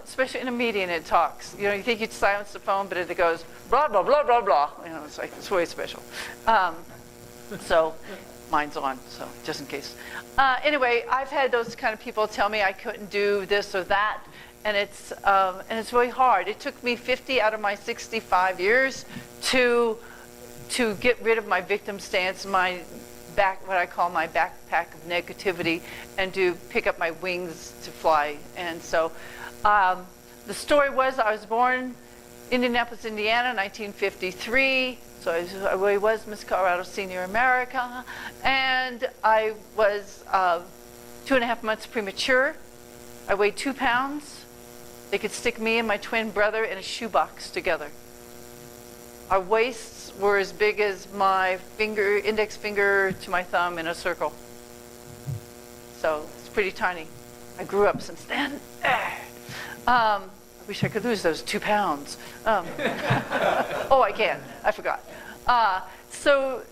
Especially in a meeting, it talks. You think you'd silence the phone, but it goes blah, blah, blah, blah, blah. It's really special. So mine's on, so just in case. Anyway, I've had those kind of people tell me I couldn't do this or that. and it's really hard. It took me 50 out of my 65 years to get rid of my victim stance, my what I call my backpack of negativity, and to pick up my wings to fly. And so the story was, I was born in Indianapolis, Indiana, 1953. So I really was Miss Colorado Senior America. And I was 2.5 months premature. I weighed 2 pounds. They could stick me and my twin brother in a shoebox together. Our waists were as big as my index finger to my thumb in a circle. So it's pretty tiny. I grew up since then. I wish I could lose those 2 pounds. Oh, I can. I forgot. So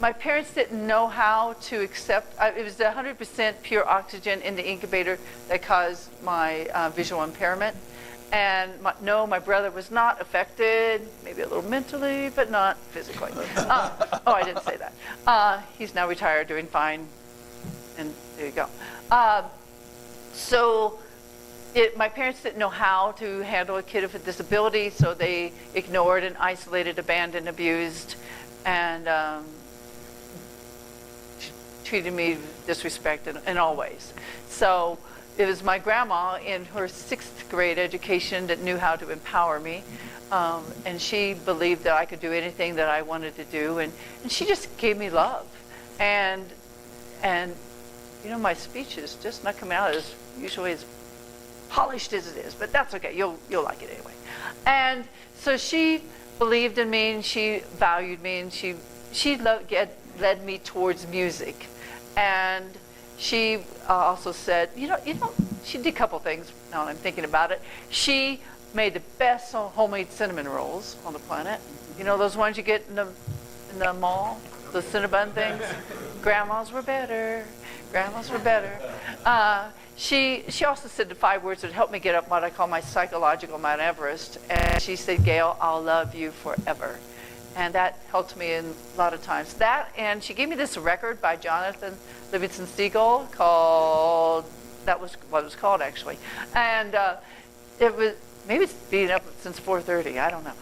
my parents didn't know how to accept. It was 100% pure oxygen in the incubator that caused my visual impairment. And my brother was not affected, maybe a little mentally, but not physically. Oh, I didn't say that. He's now retired, doing fine, and there you go. My parents didn't know how to handle a kid with a disability, so they ignored and isolated, abandoned, abused, and treated me with disrespect in all ways. So it was my grandma in her 6th grade education that knew how to empower me. And she believed that I could do anything that I wanted to do. And she just gave me love. And my speech is just not coming out as usually as polished as it is. But that's okay. You'll like it anyway. And so she believed in me, and she valued me, and she led me towards music. And she also said, she did a couple things now that I'm thinking about it. She made the best homemade cinnamon rolls on the planet. You know those ones you get in the mall? The Cinnabon things? Grandmas were better. Grandmas were better. She also said the 5 words that helped me get up what I call my psychological Mount Everest. And she said, Gail, I'll love you forever. And that helped me in a lot of times. That, and she gave me this record by Jonathan Livingston Seagull called, that was what it was called actually. And it was, maybe it's been up since 4:30, I don't know.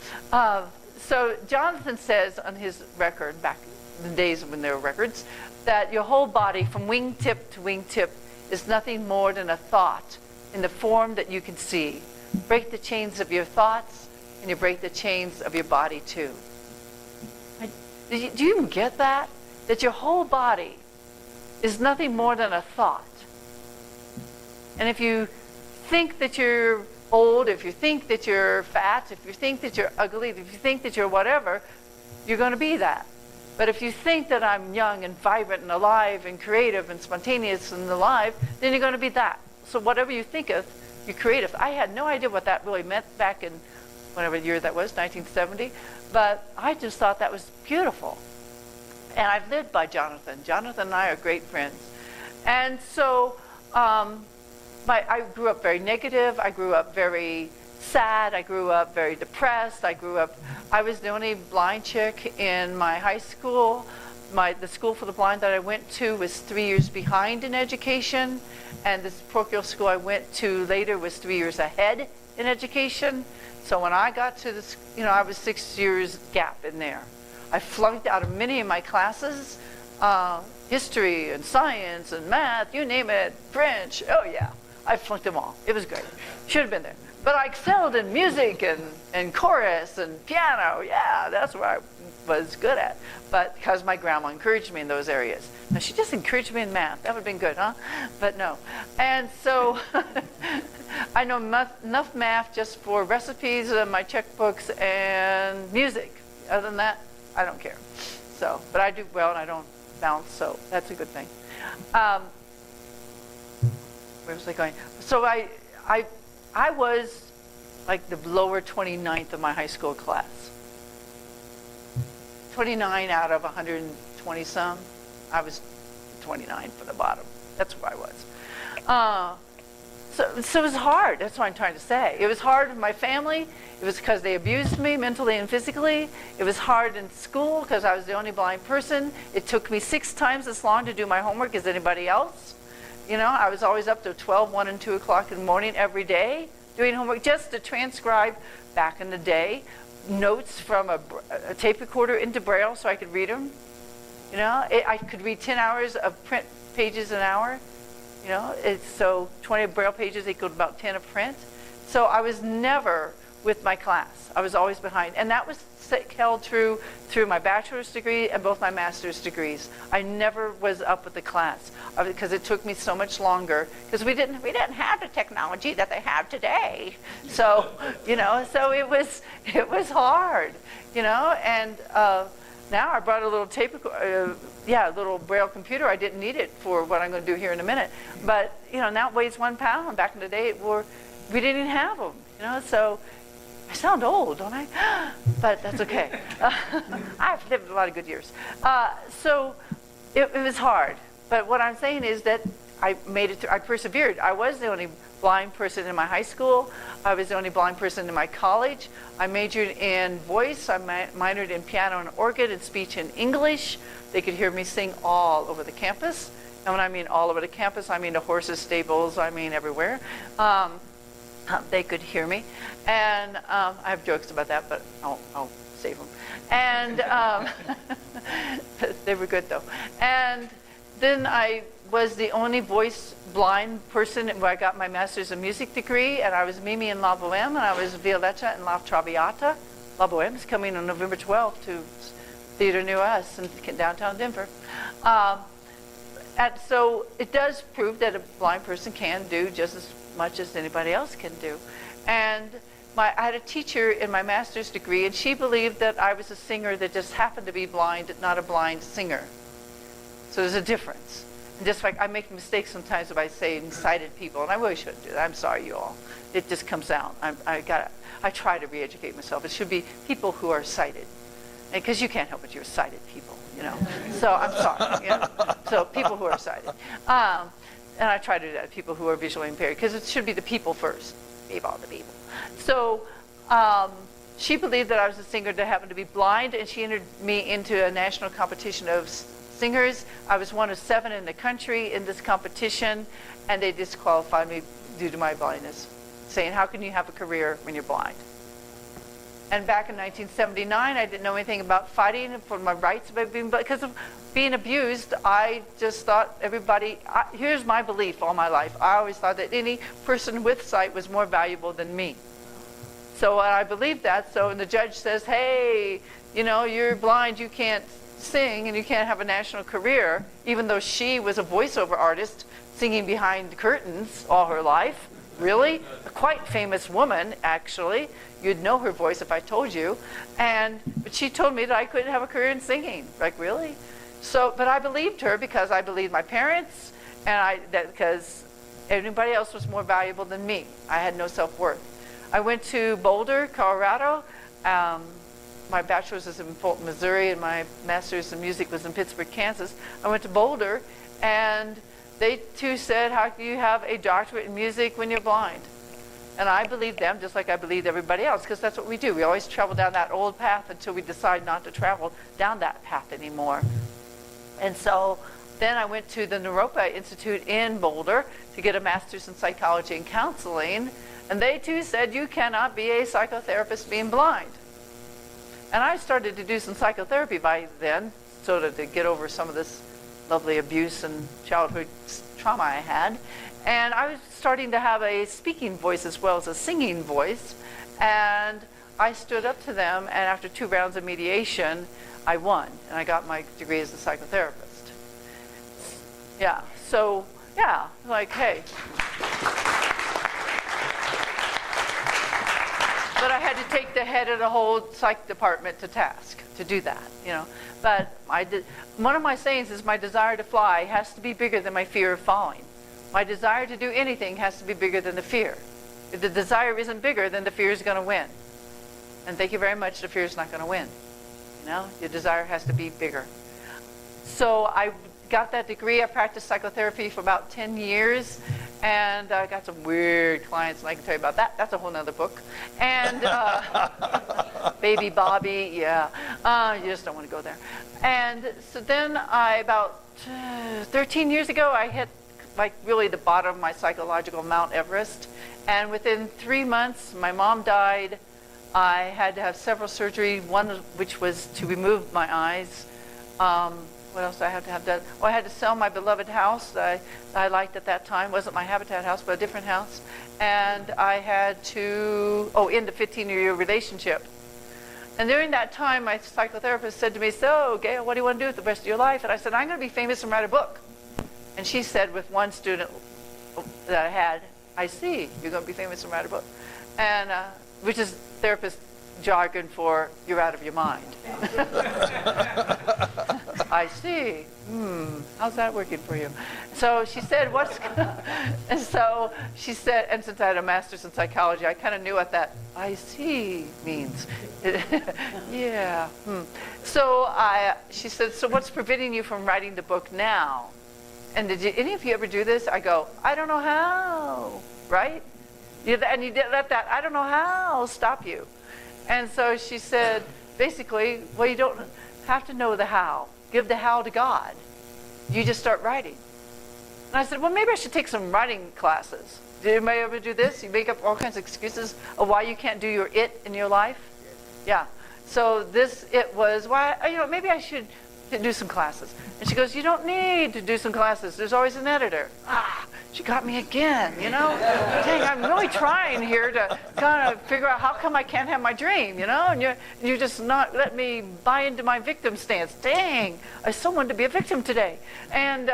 So Jonathan says on his record, back in the days when there were records, that your whole body from wingtip to wingtip is nothing more than a thought in the form that you can see. Break the chains of your thoughts and you break the chains of your body too. Do you even get that? That your whole body is nothing more than a thought. And if you think that you're old, if you think that you're fat, if you think that you're ugly, if you think that you're whatever, you're going to be that. But if you think that I'm young and vibrant and alive and creative and spontaneous and alive, then you're going to be that. So whatever you think of, you're creative. I had no idea what that really meant back in whatever year that was, 1970. But I just thought that was beautiful. And I've lived by Jonathan. Jonathan and I are great friends. And so I grew up very negative. I grew up very sad. I grew up very depressed. I was the only blind chick in my high school. The school for the blind that I went to was 3 years behind in education. And this parochial school I went to later was 3 years ahead in education. So when I got to this, I was 6 years gap in there. I flunked out of many of my classes, history and science and math, you name it, French. Oh yeah, I flunked them all. It was great. Should have been there. But I excelled in music and chorus and piano. Yeah, that's what I was good at. But because my grandma encouraged me in those areas. Now she just encouraged me in math. That would have been good, huh? But no. And so I know enough math just for recipes and my checkbooks and music. Other than that, I don't care. So, but I do well and I don't bounce, so that's a good thing. Where was I going? So I was like the lower 29th of my high school class. 29 out of 120 some. I was 29 for the bottom. That's where I was. So it was hard. That's what I'm trying to say. It was hard with my family. It was because they abused me mentally and physically. It was hard in school because I was the only blind person. It took me 6 times as long to do my homework as anybody else. You know, I was always up to 12, 1, and 2 o'clock in the morning every day doing homework just to transcribe, back in the day, notes from a tape recorder into Braille so I could read them. You know, I could read 10 hours of print pages an hour. You know, so 20 Braille pages equaled about 10 of print. So I was never with my class. I was always behind. And that was held true through my bachelor's degree and both my master's degrees. I never was up with the class because it took me so much longer because we didn't have the technology that they have today. So, you know, so it was hard, you know, and now I brought a little a little Braille computer. I didn't need it for what I'm going to do here in a minute. But, you know, now it weighs 1 pound. Back in the day, we didn't even have them, you know, so I sound old, don't I? But that's okay. I've lived a lot of good years. So it was hard. But what I'm saying is that I made it through. I persevered. I was the only blind person in my high school. I was the only blind person in my college. I majored in voice. I minored in piano and organ and speech and English. They could hear me sing all over the campus. And when I mean all over the campus, I mean the horses, stables, I mean everywhere. They could hear me. And I have jokes about that, but I'll save them. And they were good, though. And then I was the only voice blind person where I got my master's in music degree, and I was Mimi in La Boheme, and I was Violetta in La Traviata. La Boheme is coming on November 12th to Theater New Us in downtown Denver. And so it does prove that a blind person can do just as much as anybody else can do. And I had a teacher in my master's degree, and she believed that I was a singer that just happened to be blind, not a blind singer. So there's a difference. And just like I make mistakes sometimes by saying sighted people, and I really shouldn't do that. I'm sorry, you all. It just comes out. I try to re-educate myself. It should be people who are sighted, because you can't help it. You're sighted people, you know. So I'm sorry. You know? So people who are sighted. And I try to do that, people who are visually impaired, because it should be the people first. People, the people. So she believed that I was a singer that happened to be blind, and she entered me into a national competition of singers. I was one of 7 in the country in this competition, and they disqualified me due to my blindness, saying, how can you have a career when you're blind? And back in 1979, I didn't know anything about fighting for my rights, because of being abused. I just thought here's my belief all my life. I always thought that any person with sight was more valuable than me. So I believed that. So when the judge says, hey, you know, you're blind, you can't sing, and you can't have a national career, even though she was a voiceover artist singing behind curtains all her life. Really? A quite famous woman, actually. You'd know her voice if I told you. But she told me that I couldn't have a career in singing. Like, really? So, but I believed her because I believed my parents, and because everybody else was more valuable than me. I had no self-worth. I went to Boulder, Colorado. My bachelor's was in Fulton, Missouri, and my master's in music was in Pittsburgh, Kansas. I went to Boulder, and they too said, how can you have a doctorate in music when you're blind? And I believed them just like I believed everybody else, because that's what we do. We always travel down that old path until we decide not to travel down that path anymore. And so then I went to the Naropa Institute in Boulder to get a master's in psychology and counseling. And they too said, you cannot be a psychotherapist being blind. And I started to do some psychotherapy by then, sort of to get over some of this lovely abuse and childhood trauma I had. And I was starting to have a speaking voice as well as a singing voice. And I stood up to them, and after 2 rounds of mediation, I won. And I got my degree as a psychotherapist. Yeah, so, yeah, like, hey. But I had to take the head of the whole psych department to task to do that, you know. But one of my sayings is my desire to fly has to be bigger than my fear of falling. My desire to do anything has to be bigger than the fear. If the desire isn't bigger, then the fear is going to win. And thank you very much, the fear is not going to win. You know, your desire has to be bigger. So I got that degree. I practiced psychotherapy for about 10 years. And I got some weird clients, and I can tell you about that. That's a whole nother book. And Baby Bobby, yeah. You just don't want to go there. And so then about 13 years ago, I hit like really the bottom of my psychological Mount Everest. And within 3 months, my mom died. I had to have several surgeries, one of which was to remove my eyes. What else did I have to have done? Oh, I had to sell my beloved house that I liked at that time. It wasn't my Habitat house, but a different house. And I had to, end a 15-year relationship. And during that time, my psychotherapist said to me, so, Gail, what do you want to do with the rest of your life? And I said, I'm going to be famous and write a book. And she said with one student that I had, I see, you're going to be famous and write a book. And which is therapist jargon for you're out of your mind. I see. How's that working for you? So she said, and so she said, and since I had a master's in psychology, I kind of knew what that I see means. Yeah. So she said, so what's preventing you from writing the book now? And did any of you ever do this? I go, I don't know how, right? And you didn't let that, I don't know how, stop you. And so she said, basically, well, you don't have to know the how. Give the how to God. You just start writing. And I said, well, maybe I should take some writing classes. Did anybody ever do this? You make up all kinds of excuses of why you can't do your it in your life? Yeah. So it was, maybe I should do some classes. And she goes, you don't need to do some classes. There's always an editor. She got me again, Dang, I'm really trying here to kind of figure out how come I can't have my dream, And you're just not letting me buy into my victim stance. Dang, I so wanted to be a victim today. And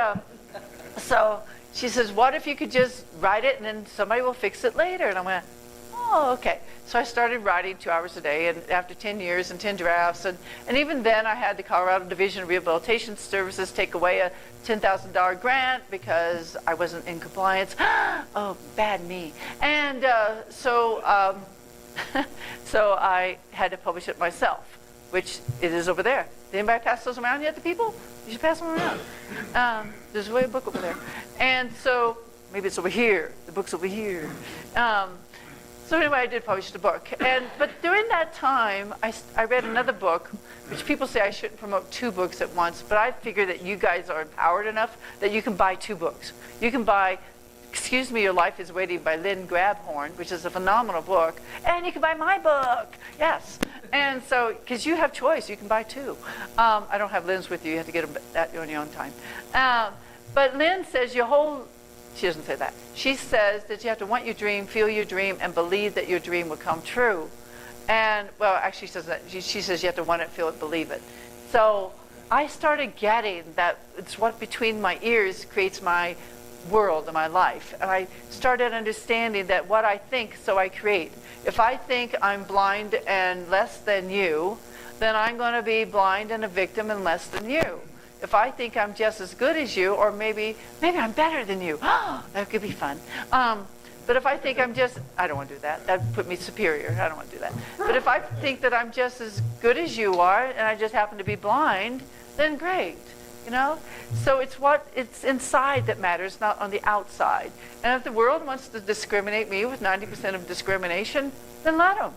so she says, what if you could just write it and then somebody will fix it later? And I went, oh, okay. So I started writing 2 hours a day, and after 10 years and 10 drafts, and even then I had the Colorado Division of Rehabilitation Services take away a $10,000 grant because I wasn't in compliance. Oh, bad me. And so I had to publish it myself, which it is over there. Did anybody pass those around yet to people? You should pass them around. There's a book over there. And so, maybe it's over here. The book's over here. So anyway, I did publish the book. But during that time, I read another book, which people say I shouldn't promote 2 books at once, but I figure that you guys are empowered enough that you can buy 2 books. You can buy Excuse Me, Your Life is Waiting by Lynn Grabhorn, which is a phenomenal book, and you can buy my book. Yes. And so, because you have choice, you can buy 2. I don't have Lynn's with you. You have to get them on your own time. But Lynn says she doesn't say that. She says that you have to want your dream, feel your dream, and believe that your dream will come true. And, well, actually, she says that. She says you have to want it, feel it, believe it. So I started getting that it's what between my ears creates my world and my life. And I started understanding that what I think, so I create. If I think I'm blind and less than you, then I'm going to be blind and a victim and less than you. If I think I'm just as good as you, or maybe I'm better than you, that could be fun. But if I think I don't want to do that. That would put me superior. I don't want to do that. But if I think that I'm just as good as you are, and I just happen to be blind, then great. So it's inside that matters, not on the outside. And if the world wants to discriminate me with 90% of discrimination, then let them.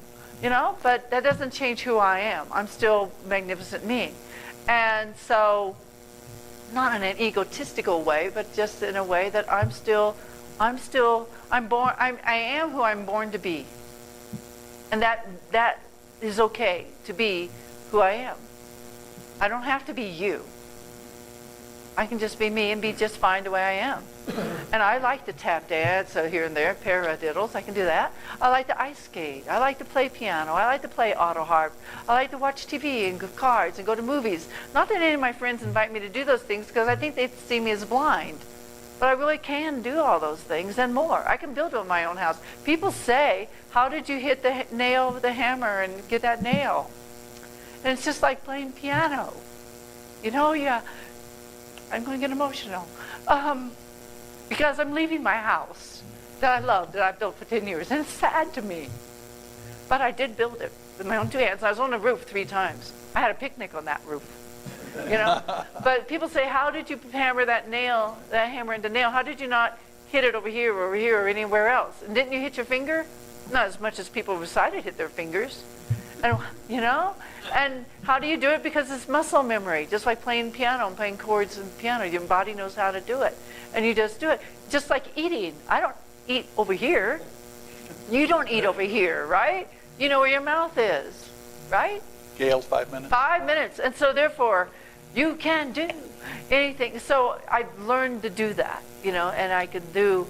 But that doesn't change who I am. I'm still magnificent me. And so, not in an egotistical way, but just in a way that I am who I'm born to be. And that is okay to be who I am. I don't have to be you. I can just be me and be just fine the way I am. And I like to tap dance here and there, paradiddles. I can do that. I like to ice skate. I like to play piano. I like to play auto harp. I like to watch TV and cards and go to movies. Not that any of my friends invite me to do those things because I think they see me as blind. But I really can do all those things and more. I can build my own house. People say, how did you hit the nail with the hammer and get that nail? And it's just like playing piano. I'm going to get emotional. Because I'm leaving my house that I loved, that I built for 10 years. And it's sad to me. But I did build it with my own 2 hands. I was on the roof 3 times. I had a picnic on that roof. But people say, how did you hammer that hammer into nail? How did you not hit it over here, or anywhere else? And didn't you hit your finger? Not as much as people beside it hit their fingers. And, you know? And how do you do it? Because it's muscle memory. Just like playing piano and playing chords in piano. Your body knows how to do it. And you just do it. Just like eating. I don't eat over here. You don't eat over here, right? You know where your mouth is, right? Gail, 5 minutes. 5 minutes. And so therefore, you can do anything. So I learned to do that, you know, and I could do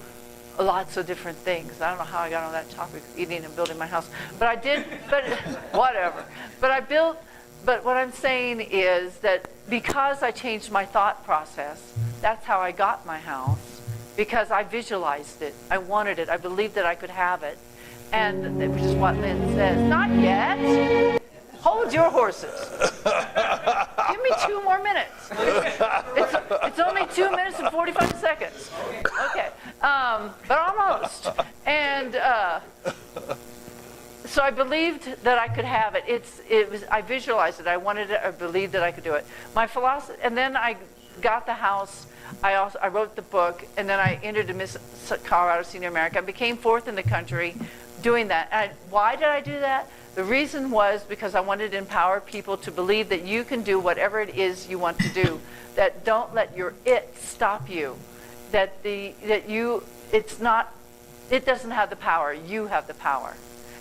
lots of different things. I don't know how I got on that topic, eating and building my house. But I did, but whatever. But what I'm saying is that because I changed my thought process, that's how I got my house. Because I visualized it. I wanted it. I believed that I could have it. And which is what Lynn says. Not yet. Hold your horses. Give me 2 more minutes. It's only 2 minutes and 45 seconds. Okay, but almost. And so I believed that I could have it. I visualized it. I wanted it. I believed that I could do it. My philosophy, and then I got the house. I wrote the book, and then I entered the Miss Colorado Senior America. I became 4th in the country doing that. And why did I do that? The reason was because I wanted to empower people to believe that you can do whatever it is you want to do. That don't let your it stop you. It doesn't have the power. You have the power.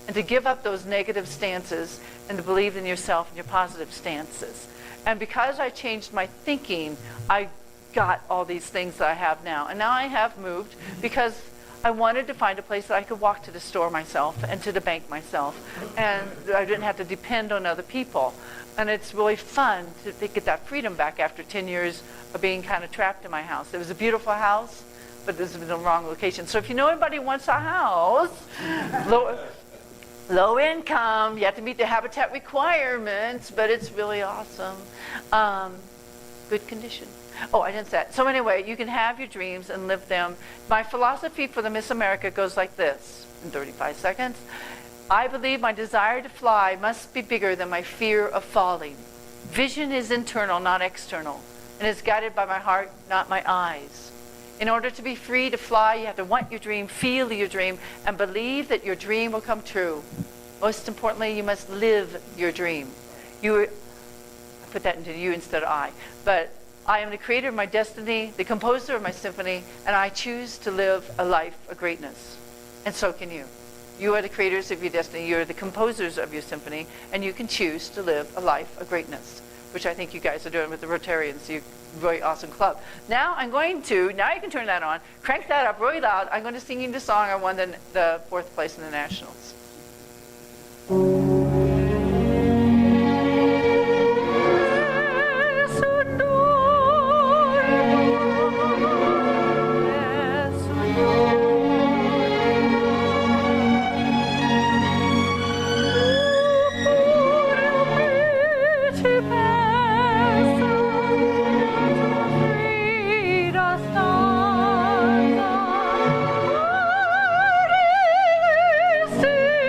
And to give up those negative stances and to believe in yourself and your positive stances. And because I changed my thinking, I got all these things that I have now. And now I have moved because I wanted to find a place that I could walk to the store myself and to the bank myself. And I didn't have to depend on other people. And it's really fun to get that freedom back after 10 years of being kind of trapped in my house. It was a beautiful house, but it was in the wrong location. So if you know anybody who wants a house, low income, you have to meet the habitat requirements, but it's really awesome. Good condition. Oh, I didn't say that. So anyway, you can have your dreams and live them. My philosophy for the Miss America goes like this, in 35 seconds. I believe my desire to fly must be bigger than my fear of falling. Vision is internal, not external, and is guided by my heart, not my eyes. In order to be free to fly, you have to want your dream, feel your dream, and believe that your dream will come true. Most importantly, you must live your dream. I put that into you instead of I. But I am the creator of my destiny, the composer of my symphony, and I choose to live a life of greatness. And so can you. You are the creators of your destiny. You are the composers of your symphony, and you can choose to live a life of greatness, which I think you guys are doing with the Rotarians. You're a very awesome club. Now you can turn that on, crank that up really loud. I'm going to sing you the song I won the 4th place in the Nationals. See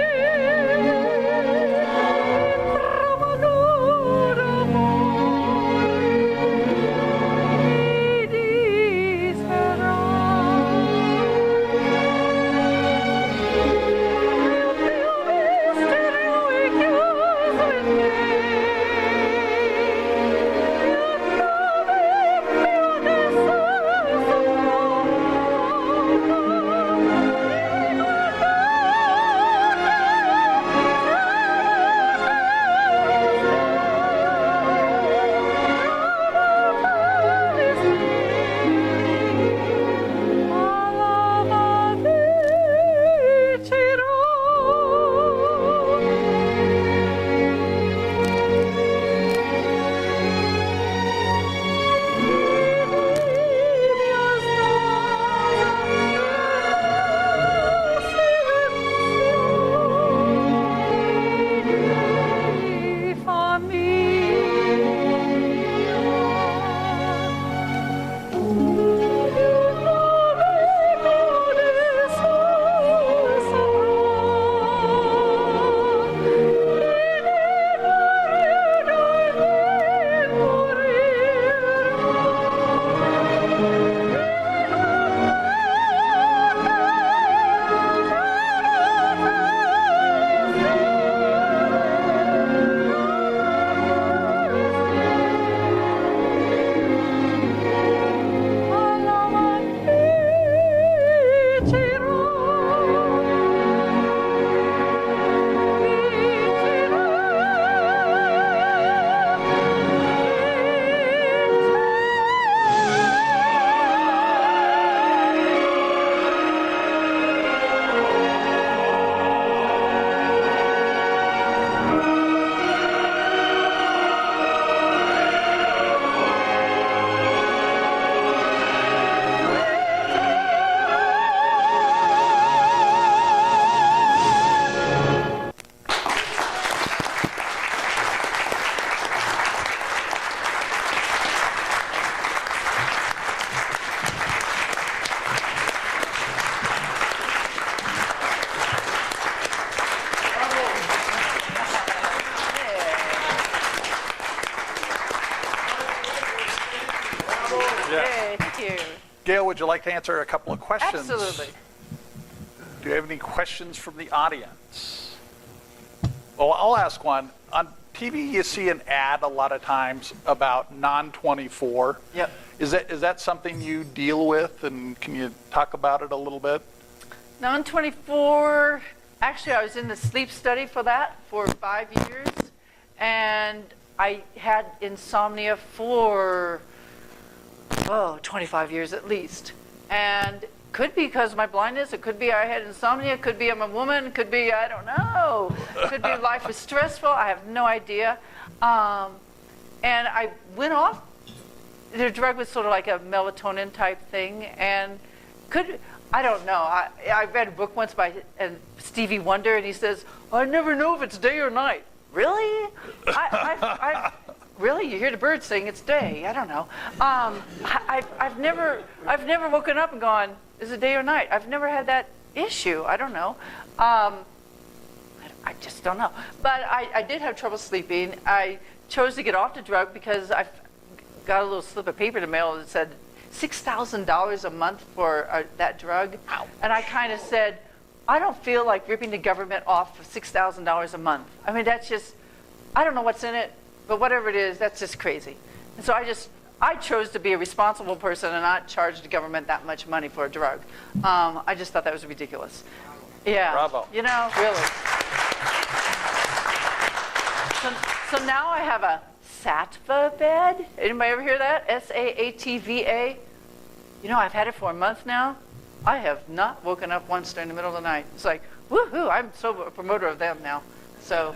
would you like to answer a couple of questions? Absolutely. Do you have any questions from the audience? Well, I'll ask one. On TV, you see an ad a lot of times about non-24. Yep. Is that something you deal with, and can you talk about it a little bit? Non-24, actually I was in the sleep study for that for 5 years, and I had insomnia for, 25 years at least. And could be because of my blindness, it could be I had insomnia, it could be I'm a woman, it could be, I don't know. It could be life was stressful, I have no idea. And I went off. The drug was sort of like a melatonin type thing, and I don't know. I read a book once by Stevie Wonder, and he says, I never know if it's day or night. Really? Really? You hear the birds sing, it's day. I don't know. I've never woken up and gone, is it day or night? I've never had that issue. I don't know. I just don't know. But I did have trouble sleeping. I chose to get off the drug because I got a little slip of paper in the mail that said $6,000 a month for that drug. Ow. And I kind of said, I don't feel like ripping the government off for $6,000 a month. I mean, that's just, I don't know what's in it, but whatever it is, that's just crazy. And so I chose to be a responsible person and not charge the government that much money for a drug. I just thought that was ridiculous. Yeah. Bravo. You know, really. So now I have a Saatva bed. Anybody ever hear that? S-A-A-T-V-A. You know, I've had it for a month now. I have not woken up once during the middle of the night. It's like, woohoo, I'm so a promoter of them now. So,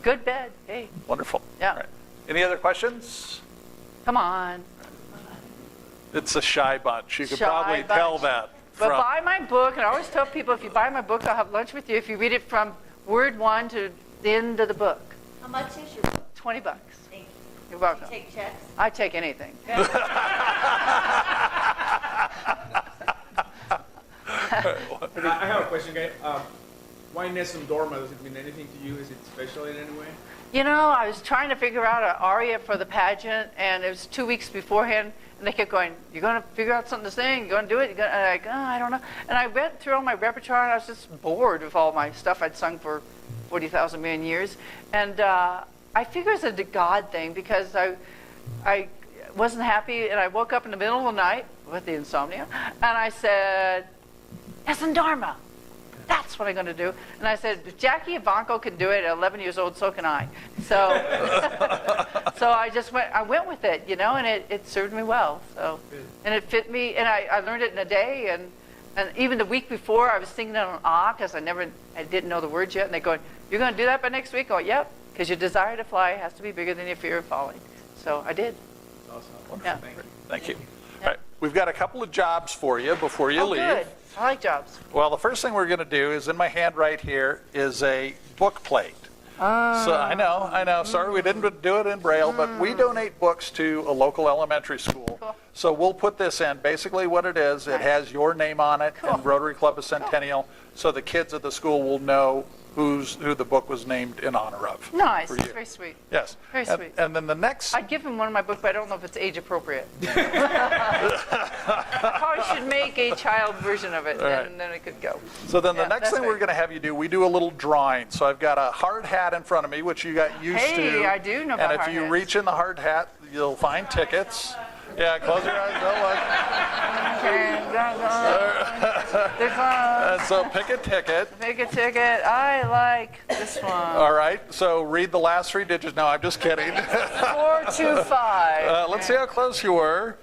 good bed. Hey. Wonderful. Yeah. All right. Any other questions? Come on. It's a shy bunch. You could Shy probably bunch. tell that. But from- buy my book, and I always tell people, if you buy my book, I'll have lunch with you if you read it from word one to the end of the book. How much is your book? $20. Thank you. You're welcome. You take checks? I take anything. I have a question, guy. Why Nessun Dorma? Does it mean anything to you? Is it special in any way? You know, I was trying to figure out an aria for the pageant, and it was 2 weeks beforehand, and they kept going, you're going to figure out something to sing? You're going to do it? And I'm like, I don't know. And I went through all my repertoire, and I was just bored with all my stuff I'd sung for 40,000 million years. And I figure it's a God thing, because I wasn't happy, and I woke up in the middle of the night with the insomnia, and I said, Nessun Dorma. That's what I'm going to do. And I said, if Jackie Ivanko can do it at 11 years old, so can I. So, so I went with it, you know, and it served me well. So, and it fit me, and I learned it in a day. And even the week before, I was singing it on because I didn't know the words yet. And they're going, you're going to do that by next week? Oh, yep, because your desire to fly has to be bigger than your fear of falling. So I did. Awesome. Wonderful. Yeah. Thank you. All right. We've got a couple of jobs for you before you leave. Good. I like jobs. Well, the first thing we're going to do is, in my hand right here, is a book plate. So I know. Sorry, we didn't do it in Braille, but we donate books to a local elementary school. Cool. So we'll put this in. Basically what it is, it has your name on it and Rotary Club of Centennial, so the kids at the school will know who the book was named in honor of. Nice. For you. Very sweet. Yes. Very sweet. And then the next... I'd give him one of my books, but I don't know if it's age appropriate. I probably should make a child version of it, and then it could go. So then the Yeah, next that's thing we're right. going to have you do, we do a little drawing. So I've got a hard hat in front of me, which you got used to. Hey, I do know about And if hard you hats. reach in the hard hat, you'll find tickets. Yeah, close your eyes. Don't look. And so pick a ticket. Pick a ticket. I like this one. All right. So read the last 3 digits. No, I'm just kidding. 425. Let's see how close you were.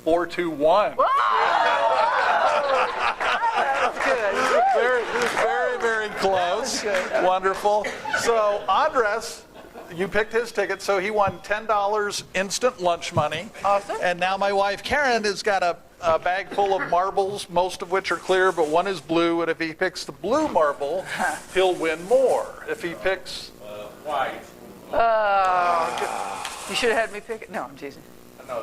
421. Very close. Wonderful. So Andres, you picked his ticket, so he won $10 instant lunch money. Awesome. And now my wife Karen has got a bag full of marbles, most of which are clear, but one is blue. And if he picks the blue marble, he'll win more. If he picks White. You should have had me pick it. No, I'm teasing.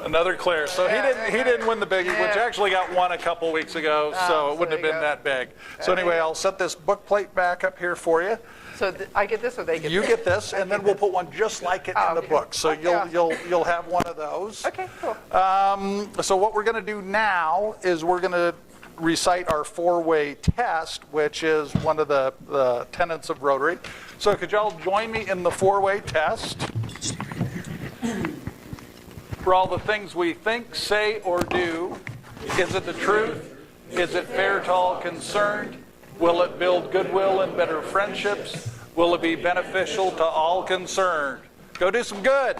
Another clear. So he didn't win the biggie, which actually got won a couple weeks ago, so it wouldn't have been that big. So anyway, I'll set this book plate back up here for you. So I get this or they get You this? get this, and then we'll put one just like it in the book. So you'll have one of those. Okay, cool. So what we're going to do now is we're going to recite our four-way test, which is one of the tenets of Rotary. So could y'all join me in the four-way test? For all the things we think, say, or do, is it the truth? Is it fair to all concerned? Will it build goodwill and better friendships? Will it be beneficial to all concerned? Go do some good.